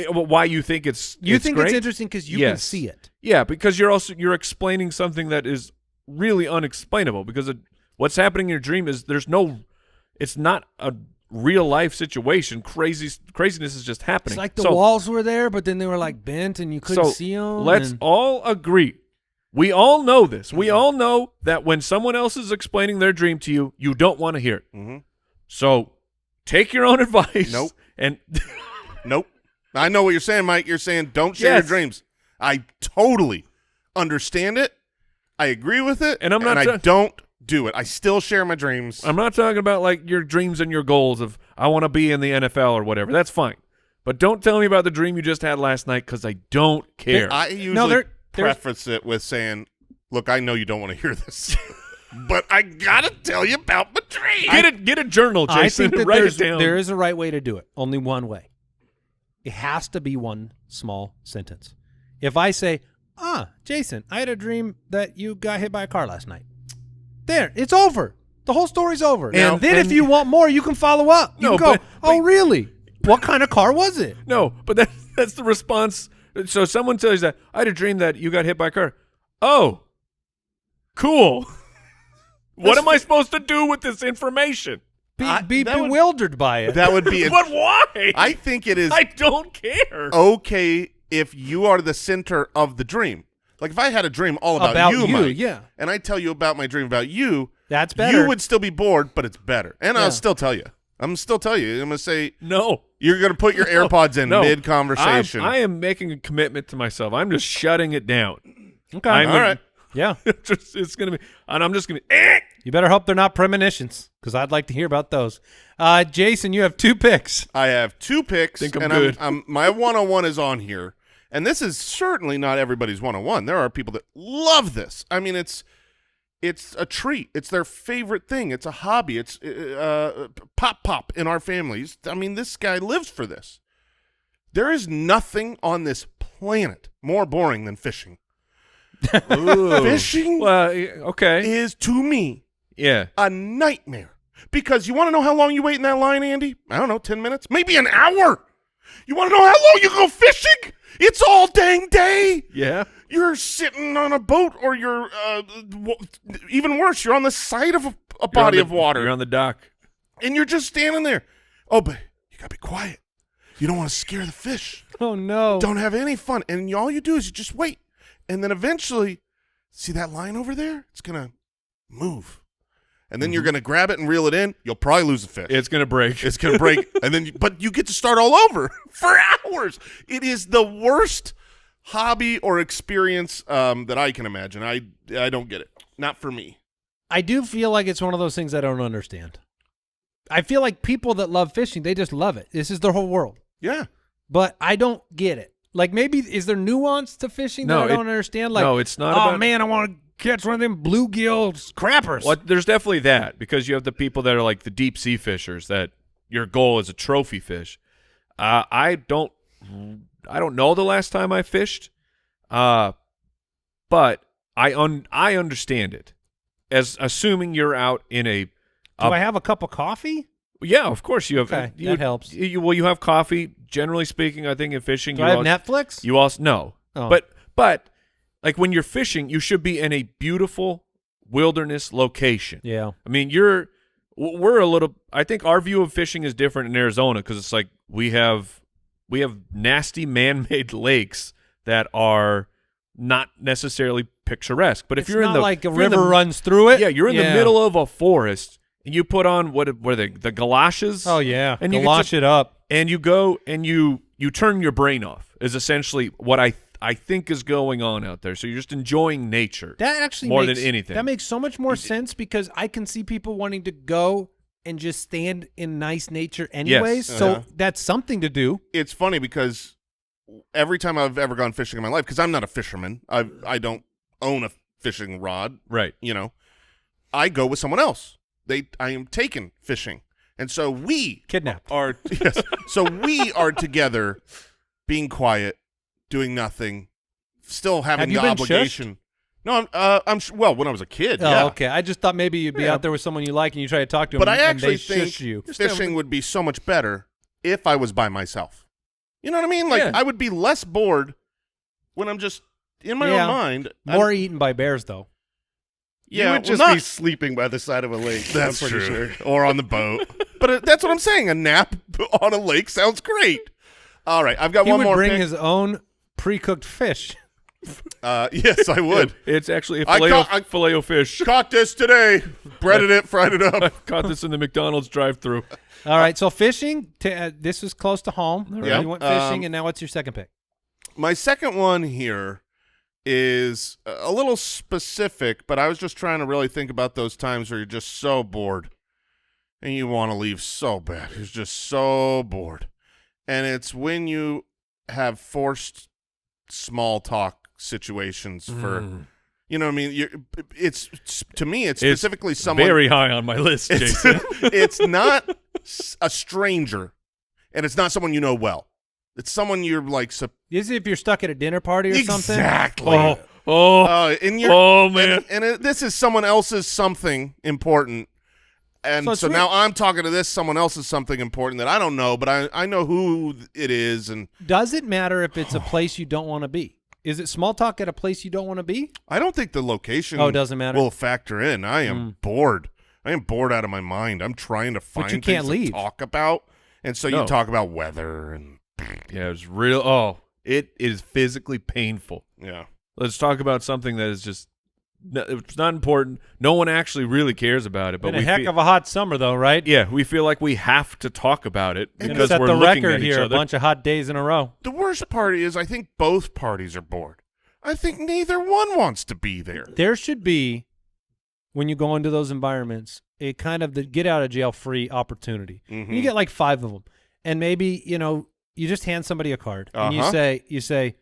why you think it's think great? it's interesting because you can see it. Yeah, because you're explaining something that is really unexplainable because what's happening in your dream is it's not a real life situation. Craziness is just happening. It's like the walls were there, but then they were like bent and you couldn't see them. Let's all agree. We all know this. We all know that when someone else is explaining their dream to you, you don't want to hear it. Mm-hmm. So take your own advice. Nope. And Nope. I know what you're saying, Mike. You're saying don't share your dreams. I totally understand it. I agree with it. And I don't do it. I still share my dreams. I'm not talking about like your dreams and your goals of I want to be in the NFL or whatever. That's fine. But don't tell me about the dream you just had last night because I don't care. I usually preface it with saying, look, I know you don't want to hear this, but I got to tell you about my dream. Get a journal, Jason. I think that write it down. there is a right way to do it. Only one way. It has to be one small sentence. If I say, Jason, I had a dream that you got hit by a car last night. There, it's over. The whole story's over. And then if you want more, you can follow up. You can go, oh, really? What kind of car was it? No, but that's the response. So someone tells you that, I had a dream that you got hit by a car. Oh, cool. What am I supposed to do with this information? Be bewildered by it. That would be But why? I think it is I don't care. okay if you are the center of the dream. Like if I had a dream all about you, Mike, yeah. and I tell you about my dream about you, that's better. You would still be bored, but it's better. And I'll still tell you. I'm going to say, no. You're going to put your AirPods in mid-conversation. I am making a commitment to myself. I'm just shutting it down. Okay. All right. Yeah. It's going to be, and I'm just going to, You better hope they're not premonitions because I'd like to hear about those. Jason, you have 2 picks. I have 2 picks. Think I'm and good. My 101 is on here. And this is certainly not everybody's 101. There are people that love this. I mean, it's a treat. It's their favorite thing. It's a hobby. It's pop in our families. I mean, this guy lives for this. There is nothing on this planet more boring than fishing. Fishing is, to me, a nightmare. Because you want to know how long you wait in that line, Andy? I don't know, 10 minutes? Maybe an hour. You want to know how long you go fishing? It's all dang day. Yeah. You're sitting on a boat or you're, even worse, you're on the side of a body of water. You're on the dock. And you're just standing there. Oh, but you got to be quiet. You don't want to scare the fish. Oh, no. Don't have any fun. And all you do is you just wait. And then eventually, see that line over there? It's going to move. And then you're going to grab it and reel it in. You'll probably lose the fish. It's going to break. It's going to break. And then, but you get to start all over for hours. It is the worst hobby or experience that I can imagine. I don't get it. Not for me. I do feel like it's one of those things I don't understand. I feel like people that love fishing, they just love it. This is their whole world. Yeah. But I don't get it. Like maybe, is there nuance to fishing that I don't understand? Like, no, it's not oh, about, man, I want to catch one of them bluegill crappers. Well, there's definitely that because you have the people that are like the deep sea fishers that your goal is a trophy fish. I don't know the last time I fished, but I understand it as assuming you're out in a. Do I have a cup of coffee? Yeah, of course you have. Okay, that helps. You have coffee. Generally speaking, I think in fishing, Do I have Netflix? You also no, oh. but like when you're fishing, you should be in a beautiful wilderness location. Yeah, I mean we're a little. I think our view of fishing is different in Arizona because it's like we have nasty man-made lakes that are not necessarily picturesque. But if it's you're not in the like a river runs through it. Yeah, you're in the middle of a forest. And you put on what are they, the galoshes? Oh and you galosh it up. And you go and you turn your brain off is essentially what I think is going on out there. So you're just enjoying nature. That actually more makes, than anything. That makes so much more sense because I can see people wanting to go and just stand in nice nature anyways. Yes. So that's something to do. It's funny because every time I've ever gone fishing in my life, because I'm not a fisherman, I don't own a fishing rod, Right. you know, I go with someone else. I am taken fishing, and so we Kidnapped. are yes. So we are together, being quiet, doing nothing, still having Have you the been obligation. No, well, when I was a kid, Oh, yeah. okay. I just thought maybe you'd be out there with someone you like and you try to talk to them But I and actually they think shush you. fishing would be so much better if I was by myself. You know what I mean? Like, Yeah. I would be less bored when I'm just in my Yeah. own mind. More eaten by bears, though. You Yeah, would just well, be sleeping by the side of a lake. That's I'm pretty true. sure. Or on the boat. But that's what I'm saying. A nap on a lake sounds great. All right, I've got He one would more bring pick. his own pre-cooked fish. Yes, I would. It's actually a I filet of fish. Caught this today. Breaded it, fried it up. I caught this in the McDonald's drive-thru. All right, so fishing, this is close to home. Yeah. You went fishing, and now what's your second pick? My second one here is a little specific, but I was just trying to really think about those times where you're just so bored and you want to leave so bad. You're just so bored. And it's when you have forced small talk situations for, you know what I mean? It's to me, it's specifically someone. Very high on my list, Jason. It's not a stranger, and it's not someone you know well. It's someone you're like. Is it if you're stuck at a dinner party or something? Exactly. And you're, oh, man. And this is someone else's something important. And so now I'm talking to someone else's something important that I don't know, but I know who it is. And does it matter if it's a place you don't want to be? Is it small talk at a place you don't want to be? I don't think the location it doesn't matter. will factor in. I am bored. I am bored out of my mind. I'm trying to find you can't things leave. to talk about. And so you talk about weather and Yeah, it's real. Oh, it is physically painful. yeah. Let's talk about something that is just it's not important. No one actually really cares about it. But Been a heck of a hot summer, though, right? Yeah, we feel like we have to talk about it Gonna because set we're the looking record at each here. A other. bunch of hot days in a row. The worst part is I think both parties are bored. I think neither one wants to be there. There should be, when you go into those environments, a kind of the get out of jail free opportunity. Mhm. You get like 5 of them, and maybe you just hand somebody a card and you say,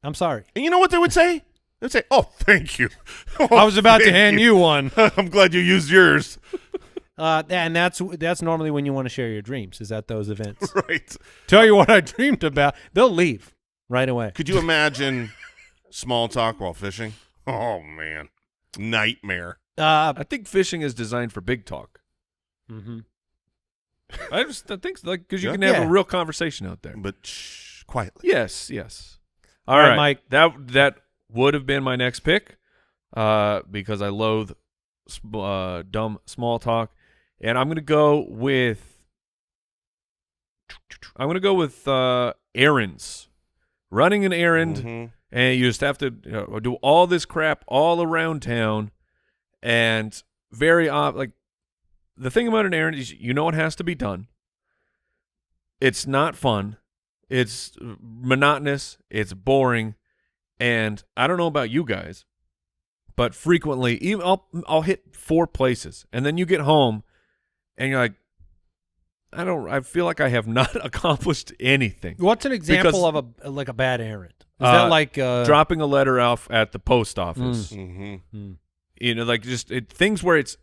"I'm sorry." And you know what they would say? They'd say, "Oh, thank you." I was about to thank hand you one. I'm glad you used yours. And that's normally when you want to share your dreams. Is at those events. Right. Tell you what I dreamed about. They'll leave right away. Could you imagine small talk while fishing? Oh, man. Nightmare. I think fishing is designed for big talk. Mm-hmm. I think like because you Yeah. can have Yeah. a real conversation out there. But quietly. Yes. All right, right, Mike. That would have been my next pick, because I loathe dumb small talk, and I'm gonna go with errands, running an errand, Mhm. and you just have to do all this crap all around town, and like the thing about an errand is it has to be done. It's not fun. It's monotonous. It's boring. And I don't know about you guys, but frequently, even I'll hit 4 places, and then you get home, and you're like, I feel like I have not accomplished anything. What's an example of a bad errand? Is that like dropping a letter off at the post office? Mhm. Like just things where it's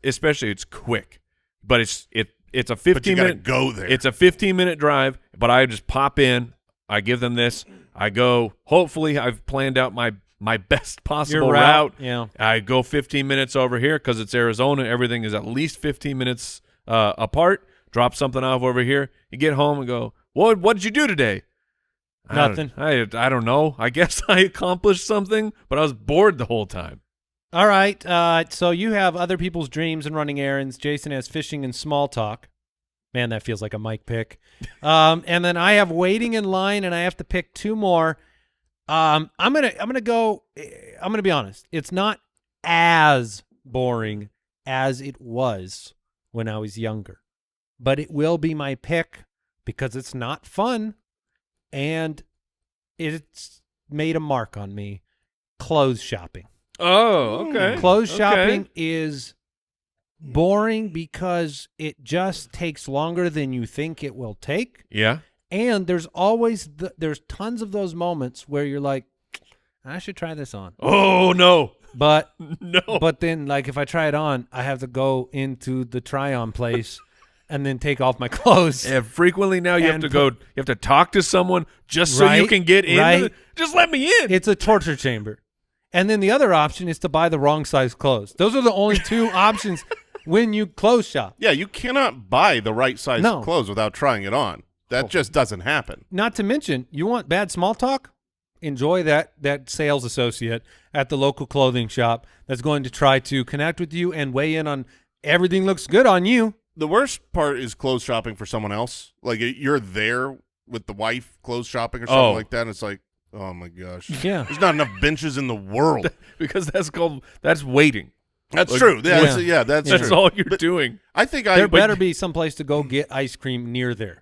quick, but it's a But you 15 gotta minute go there. It's a 15-minute drive, but I just pop in, I give them this, I go. Hopefully, I've planned out my best possible your route. Yeah. I go 15 minutes over here because it's Arizona. Everything is at least 15 minutes apart. Drop something off over here. You get home and go, what did you do today? Nothing. I don't know. I guess I accomplished something, but I was bored the whole time. All right. So you have other people's dreams and running errands. Jason has fishing and small talk. Man, that feels like a Mike pick. And then I have waiting in line, and I have to pick 2 more. I'm gonna be honest. It's not as boring as it was when I was younger, but it will be my pick because it's not fun, and it's made a mark on me. Clothes shopping. Oh, okay. Clothes Okay. shopping is boring because it just takes longer than you think it will take. Yeah. And there's always there's tons of those moments where you're like, I should try this on. Oh, no. But No. but then like if I try it on, I have to go into the try-on place and then take off my clothes. Yeah, frequently now you have And to go. You have to talk to someone just so you Right, can get in. right. Just let me in. It's a torture chamber. And then the other option is to buy the wrong size clothes. Those are the only two options when you clothes shop. Yeah, you cannot buy the right size No. clothes without trying it on. That just doesn't happen. Not to mention, you want bad small talk? Enjoy that sales associate at the local clothing shop that's going to try to connect with you and weigh in on everything looks good on you. The worst part is clothes shopping for someone else. Like you're there with the wife clothes shopping or something Oh. like that. And it's like, oh my gosh. Yeah. There's not enough benches in the world. because that's waiting. That's Like, true. Yeah, yeah. that's That's true. all you're doing. I think There but- better be some place to go get ice cream near there.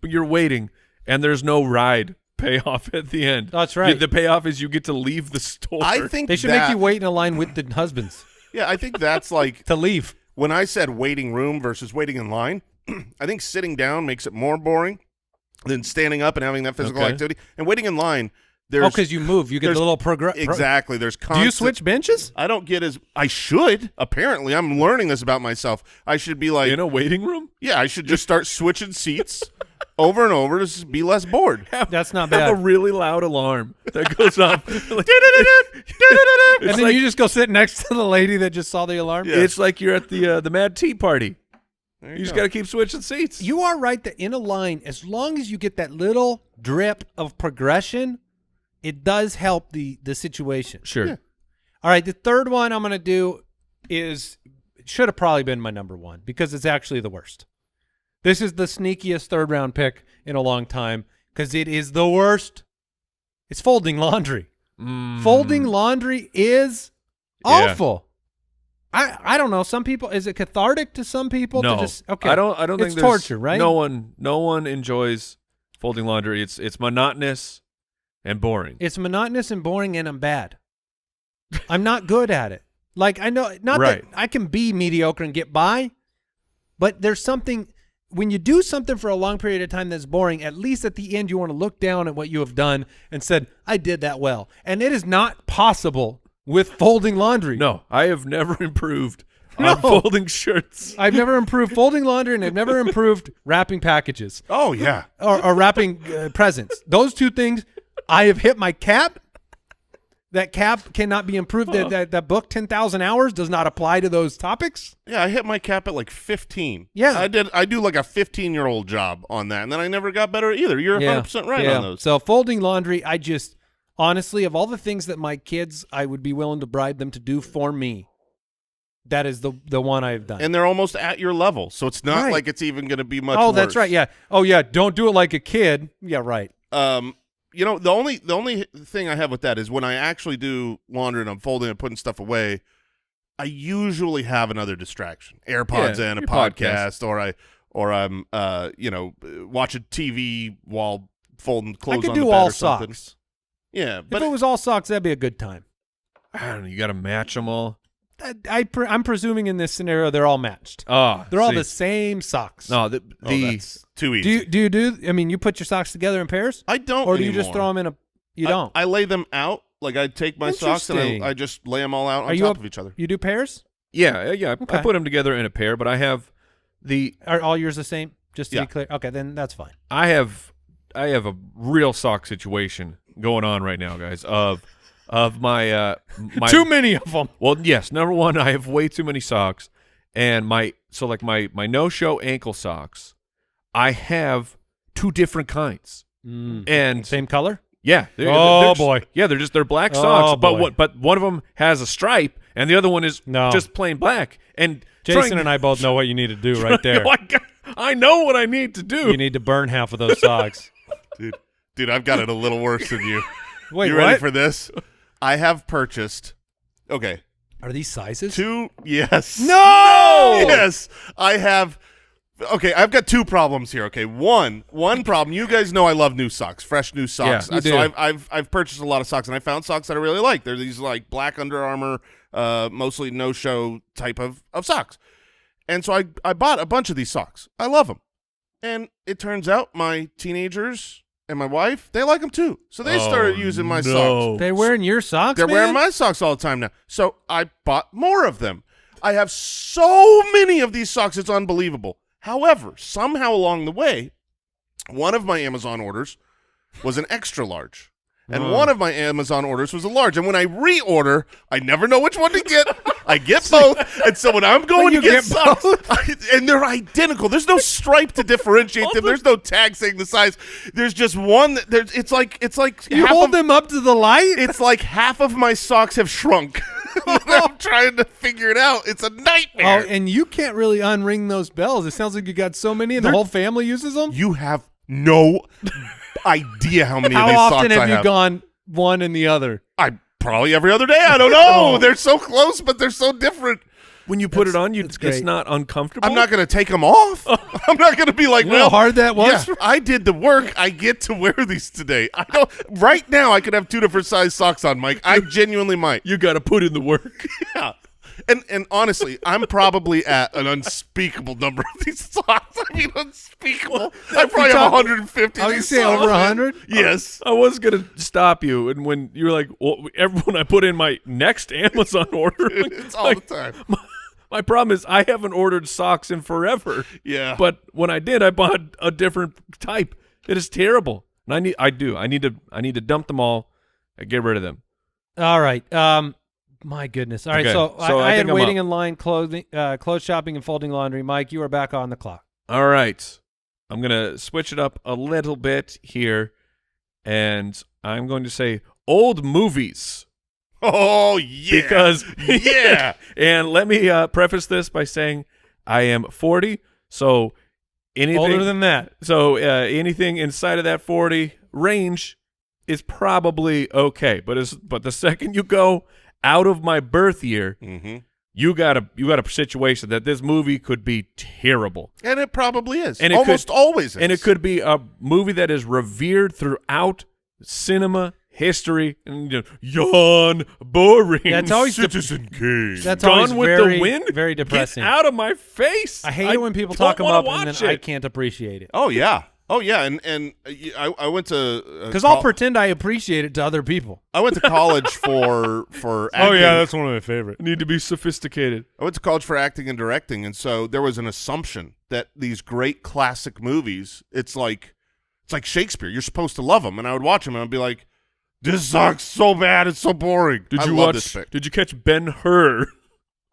You're waiting, and there's no ride payoff at the end. That's right. The payoff is you get to leave the store. I think They should make you wait in a line with the husbands Yeah, I think that's like to leave. when I said waiting room versus waiting in line. I think sitting down makes it more boring than standing up and having that physical Okay. activity. And waiting in line, there's Oh, because you move. You get a there's- little progress. exactly. There's Do constant, you switch benches? I don't get as I should. Apparently, I'm learning this about myself. I should be like, in a waiting room. yeah, I should just start switching seats over and over to be less bored. That's not Have a bad. really loud alarm that goes off. Like, And then you just go sit next to the lady that just saw the alarm. Yeah. It's like you're at the Mad Tea Party. There You you just go. got to keep switching seats. You are right that in a line, as long as you get that little drip of progression, it does help the situation. Sure. Yeah. All right, the third one I'm going to do should have probably been my number one because it's actually the worst. This is the sneakiest third-round pick in a long time because it is the worst. It's folding laundry. Folding laundry is Yeah. awful. I don't know. Some people, is it cathartic to some people? No, to just, okay. I don't think it's there's torture, right? No one enjoys folding laundry. It's monotonous and boring. It's monotonous and boring, and I'm bad. I'm not good at it. Like, I know, not Right. that I can be mediocre and get by, but there's something, when you do something for a long period of time that's boring, at least at the end you want to look down at what you have done and said, I did that well. And it is not possible with folding laundry. No, I have never improved No. on folding shirts. I've never improved folding laundry, and I've never improved wrapping packages Oh yeah. or wrapping presents. Those two things, I have hit my cap. That cap cannot be improved. That book, 10,000 Hours, does not apply to those topics. Yeah, I hit my cap at like 15. Yeah. I do like a 15-year-old job on that, and then I never got better either. You're 100% right on those. So folding laundry, I just, honestly, of all the things that my kids, I would be willing to bribe them to do for me, that is the one I've done. And they're almost at your level, so it's not Right. like it's even going to be much oh, worse. that's right. Yeah. Oh, yeah. Don't do it like a kid. Yeah, right. You know, the only thing I have with that is when I actually do laundry and I'm folding and putting stuff away, I usually have another distraction. AirPods Yeah, in, a your podcast, or I'm watching TV while folding clothes I could on do the bed all or something. socks. Yeah, If but it was all socks, that'd be a good time. I don't know. You got to match them all. I'm presuming in this scenario they're all matched. Oh, They're all see. the same socks. No, that's too Do easy. you I mean, you put your socks together in pairs? I don't Or do you just anymore. throw them in a, you don't? I lay them out. Like I take my socks and Interesting. I just lay them all out Are on you top up- of each other. You do pairs? yeah. Okay. I put them together in a pair, but I have Are all yours the same? Just to Yeah. be clear. Okay, then that's fine. I have a real sock situation going on right now, guys. Of my Too many of them. Well, yes. Number one, I have way too many socks, and my no-show ankle socks, I have two different kinds, and Same color? yeah. Oh, boy. Yeah, they're black Oh, socks, boy. but one of them has a stripe, and the other one is No. just plain black. And Jason and I both know what you need to do right there. I know what I need to do. You need to burn half of those socks. Dude, I've got it a little worse than you. Wait, You what? ready for this? I have purchased. Okay. Are these sizes? Yes. No! Yes. I have Okay, I've got two problems here. Okay, one problem. You guys know I love new socks, fresh new socks. Yeah, you So do. I've purchased a lot of socks, and I found socks that I really like. They're these like black Under Armour, mostly no-show type of socks. And so I bought a bunch of these socks. I love them, and it turns out my teenagers and my wife, they like them too. So they started using my socks. They're wearing your socks. They're man? wearing my socks all the time now. So I bought more of them. I have so many of these socks, it's unbelievable. However, somehow along the way, one of my Amazon orders was an extra large. And one of my Amazon orders was a large. And when I reorder, I never know which one to get. I get both. And so when I'm going to get socks, and they're identical. There's no stripe to differentiate them. There's no tag saying the size. There's just one. It's like You hold them up to the light? It's like half of my socks have shrunk. I'm trying to figure it out. It's a nightmare. Oh, and you can't really unring those bells. It sounds like you got so many, and the whole family uses them. You have no idea how many of How these often socks I have you gone one and the other? I probably every other day. I don't know. They're so close, but they're so different. When you put it on, that's great. it's not uncomfortable. I'm not going to take them off. I'm not going to be like, You know how hard that was? yeah, I did the work. I get to wear these today. I don't. Right now, I could have 2 different size socks on, Mike. I genuinely might. You got to put in the work. Yeah. And honestly, I'm probably at an unspeakable number of these socks. I mean, unspeakable. I probably have 150 I of would these say socks. over 100. Yes. I was gonna stop you, and when you were like, well, when I put in my next Amazon order, It's all like, the time. my problem is I haven't ordered socks in forever. Yeah. But when I did, I bought a different type. It is terrible. And I need to dump them all and get rid of them. All right. My goodness. All right. Okay, So, so I I had think I'm waiting up. in line, clothes shopping, and folding laundry. Mike, you are back on the clock. All right. I'm gonna switch it up a little bit here, and I'm going to say old movies. Oh, yeah. Because Yeah. and let me preface this by saying I am 40, so anything Older than that. so anything inside of that 40 range is probably okay. But the second you go out of my birth year, Mm-hmm. you got a situation that this movie could be terrible. And it probably is. And it Almost always is. And it could be a movie that is revered throughout cinema history, and yawn, boring. That's always Citizen Kane. That's Gone always with very, the Wind. very depressing. Get out of my face! I hate it when people don't talk them wanna up and watch then I it. can't appreciate it. Oh, yeah. Oh, yeah. And I went to Because I'll pretend I appreciate it to other people. I went to college for acting. one of my favorites. Need to be sophisticated. I went to college for acting and directing, and so there was an assumption that these great classic movies, it's like Shakespeare. You're supposed to love them, and I would watch them, and I'd be like, "This sucks so bad. It's so boring." Did I you love watch? this pick. Did you catch Ben-Hur?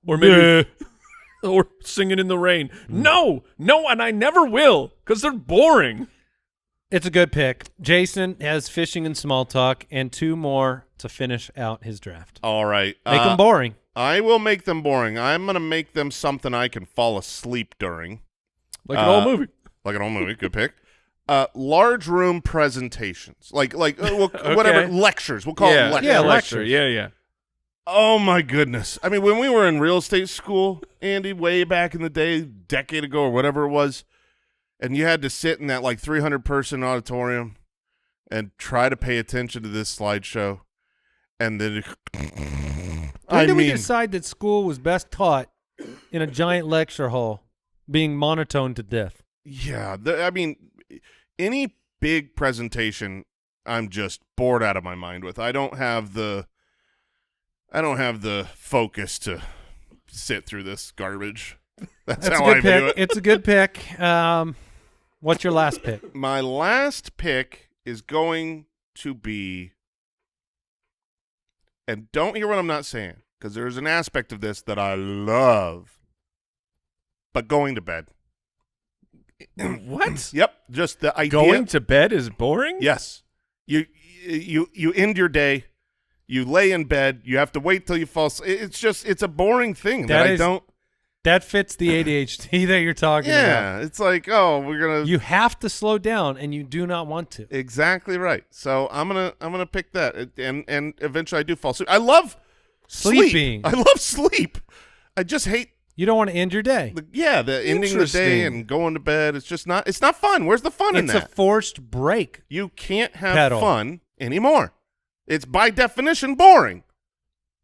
Or maybe or Singing in the Rain? No, and I never will because they're boring. It's a good pick. Jason has fishing and small talk and 2 more to finish out his draft. All right, Make them boring. I will make them boring. I'm gonna make them something I can fall asleep during, Like an old movie. like an old movie. Good pick. Large room presentations, like Okay. whatever lectures. We'll call it lectures. Yeah, lecture. Yeah. Oh my goodness! I mean, when we were in real estate school, Andy, way back in the day, decade ago or whatever it was, and you had to sit in that like 300-person auditorium and try to pay attention to this slideshow, and then When did we decide that school was best taught in a giant lecture hall, being monotone to death? yeah, I mean, any big presentation, I'm just bored out of my mind with. I don't have the focus to sit through this garbage. That's That's how a I good view pick. it. It's a good pick. What's your last pick? My last pick is going to be, and don't hear what I'm not saying, because there's an aspect of this that I love, but going to bed. What? Yep, just the idea. Going to bed is boring? Yes. You end your day, you lay in bed, you have to wait till you fall asleep. It's a boring thing That fits the ADHD that you're talking about. Yeah, it's like, oh, we're going to. You have to slow down, and you do not want to. Exactly right. So I'm gonna pick that, and eventually I do fall asleep. I love Sleeping. Sleep. I love sleep. I just hate You don't want to end your day. The ending the day and going to bed. It's just not. It's not fun. Where's the fun in that? It's a forced break. You can't have fun anymore. It's by definition boring.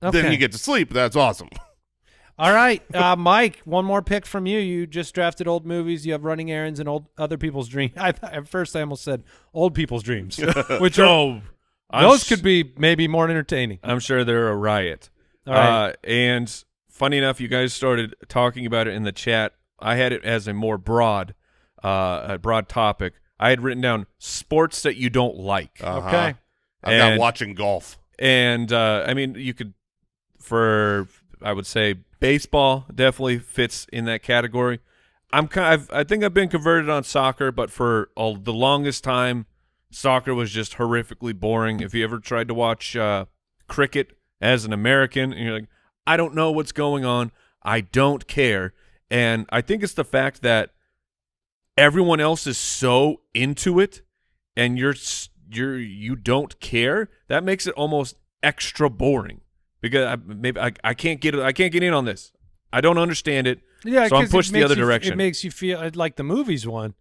Okay. Then you get to sleep. That's awesome. All right, Mike, one more pick from you. You just drafted old movies. You have Running Errands and other people's dreams. At first, I almost said old people's dreams, which those could be maybe more entertaining. I'm sure they're a riot. All right. And funny enough, you guys started talking about it in the chat. I had it as a more broad topic. I had written down sports that you don't like. Okay. I'm not watching golf. And I mean, you could, I would say baseball definitely fits in that category. I think I've been converted on soccer, but for the longest time, soccer was just horrifically boring. If you ever tried to watch cricket as an American, and you're like, I don't know what's going on, I don't care. And I think it's the fact that everyone else is so into it, and you don't care. That makes it almost extra boring. Because I can't get in on this. I don't understand it. Yeah, so I'm pushed the other direction. It makes you feel like the movies one.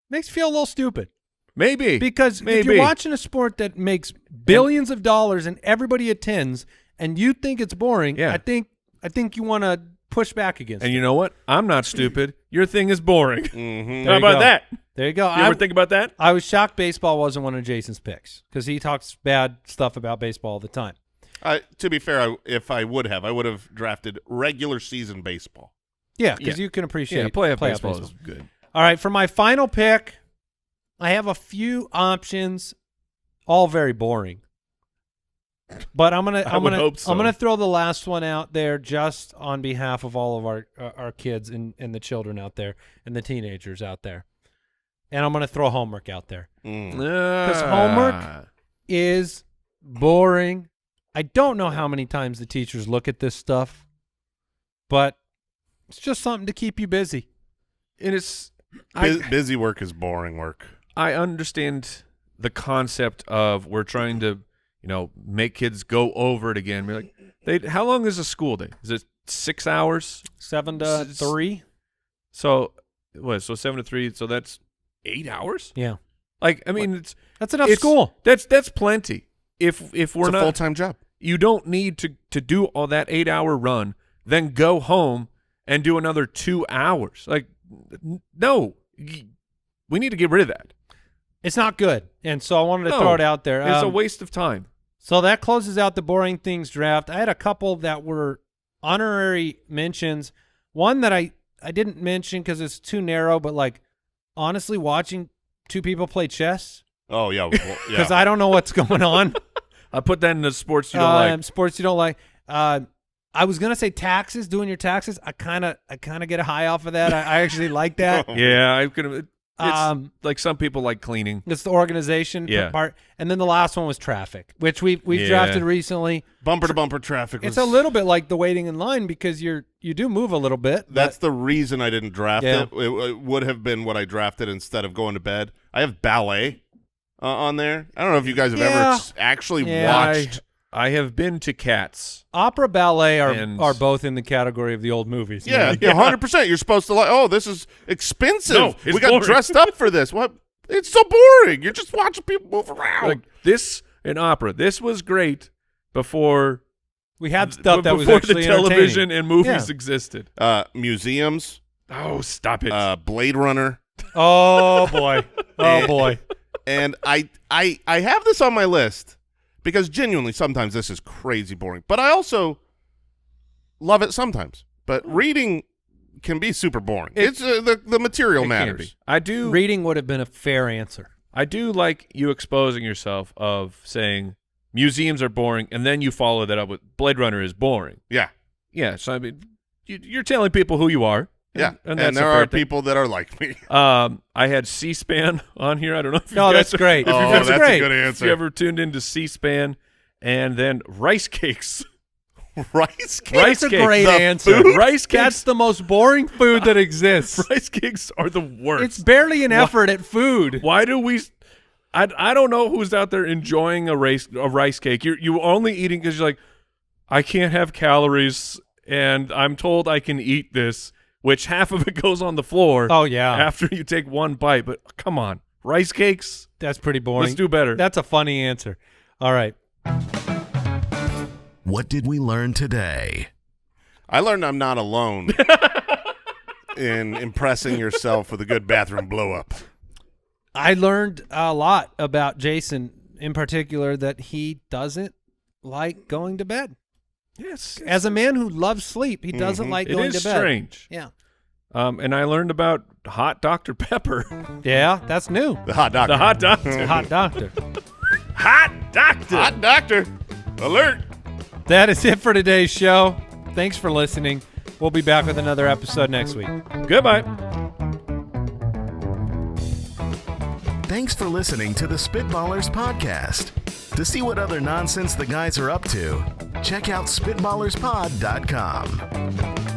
Makes you feel a little stupid. Maybe because if you're watching a sport that makes billions of dollars and everybody attends, and you think it's boring, I think you want to push back against. And you know what? I'm not stupid. Your thing is boring. Mm-hmm. How about that? There you go. You ever think about that? I was shocked baseball wasn't one of Jason's picks because he talks bad stuff about baseball all the time. To be fair, if I would have drafted regular season baseball. Yeah, because you can appreciate playoff baseball is good. All right, for my final pick, I have a few options, all very boring. But I'm gonna throw the last one out there just on behalf of all of our kids and the children out there and the teenagers out there, and I'm gonna throw homework out there because homework is boring. I don't know how many times the teachers look at this stuff, but it's just something to keep you busy. And it's busy work is boring work. I understand the concept of we're trying to, make kids go over it again. Be like, how long is a school day? Is it 6 hours? 7 to 3. So 7 to 3. So that's 8 hours. Yeah. Like, I mean, that's enough school. That's plenty. If we're it's not a full-time job, you don't need to do all that 8-hour run, then go home and do another 2 hours. Like, no, we need to get rid of that. It's not good, and so I wanted to throw it out there. It's a waste of time. So that closes out the boring things draft. I had a couple that were honorary mentions. One that I didn't mention because it's too narrow, but like honestly, watching two people play chess. Oh yeah, because I don't know what's going on. I put that in the sports you don't like. Sports you don't like. I was gonna say taxes, doing your taxes. I kind of get a high off of that. I actually like that. Yeah, I could. It's like some people like cleaning. It's the organization part, and then the last one was traffic, which we've drafted recently. Bumper to bumper traffic. It's a little bit like the waiting in line because you do move a little bit. That's the reason I didn't draft it. It would have been what I drafted instead of going to bed. I have ballet on there. I don't know if you guys have ever actually watched. I have been to Cats. Opera, ballet are both in the category of the old movies. Yeah, 100%. You're supposed to like, oh, this is expensive. No, we got dressed up for this. What? It's so boring. You're just watching people move around. Like this in opera. This was great before we had stuff that was before actually the television and movies existed. Museums. Oh, stop it. Blade Runner. Oh boy. Oh boy. And I have this on my list. Because genuinely, sometimes this is crazy boring. But I also love it sometimes. But reading can be super boring. It's the material matters. Reading would have been a fair answer. I do like you exposing yourself of saying museums are boring, and then you follow that up with Blade Runner is boring. Yeah. Yeah. So I mean, you're telling people who you are. Yeah, and there are people that are like me. I had C-SPAN on here. I don't know if you guys that's great. That's a good answer. If you ever tuned into C-SPAN, and then rice cakes. Rice cakes? That's a great answer. Rice cakes. That's the most boring food that exists. Rice cakes are the worst. It's barely an effort at food. Why do we? I don't know who's out there enjoying a rice cake. You're only eating because you're like, I can't have calories. and I'm told I can eat this, which half of it goes on the floor. Oh, yeah. After you take one bite, but come on, rice cakes? That's pretty boring. Let's do better. That's a funny answer. All right. What did we learn today? I learned I'm not alone in impressing yourself with a good bathroom blow up. I learned a lot about Jason, in particular, that he doesn't like going to bed. Yes. As a man who loves sleep, he doesn't like It going is to bed. strange. Yeah. And I learned about hot Dr. Pepper. Yeah, that's new. The hot doctor. The hot doctor. Hot doctor. Hot doctor. Hot doctor. Alert. That is it for today's show. Thanks for listening. We'll be back with another episode next week. Goodbye. Thanks for listening to the Spitballers podcast. To see what other nonsense the guys are up to, check out SpitballersPod.com.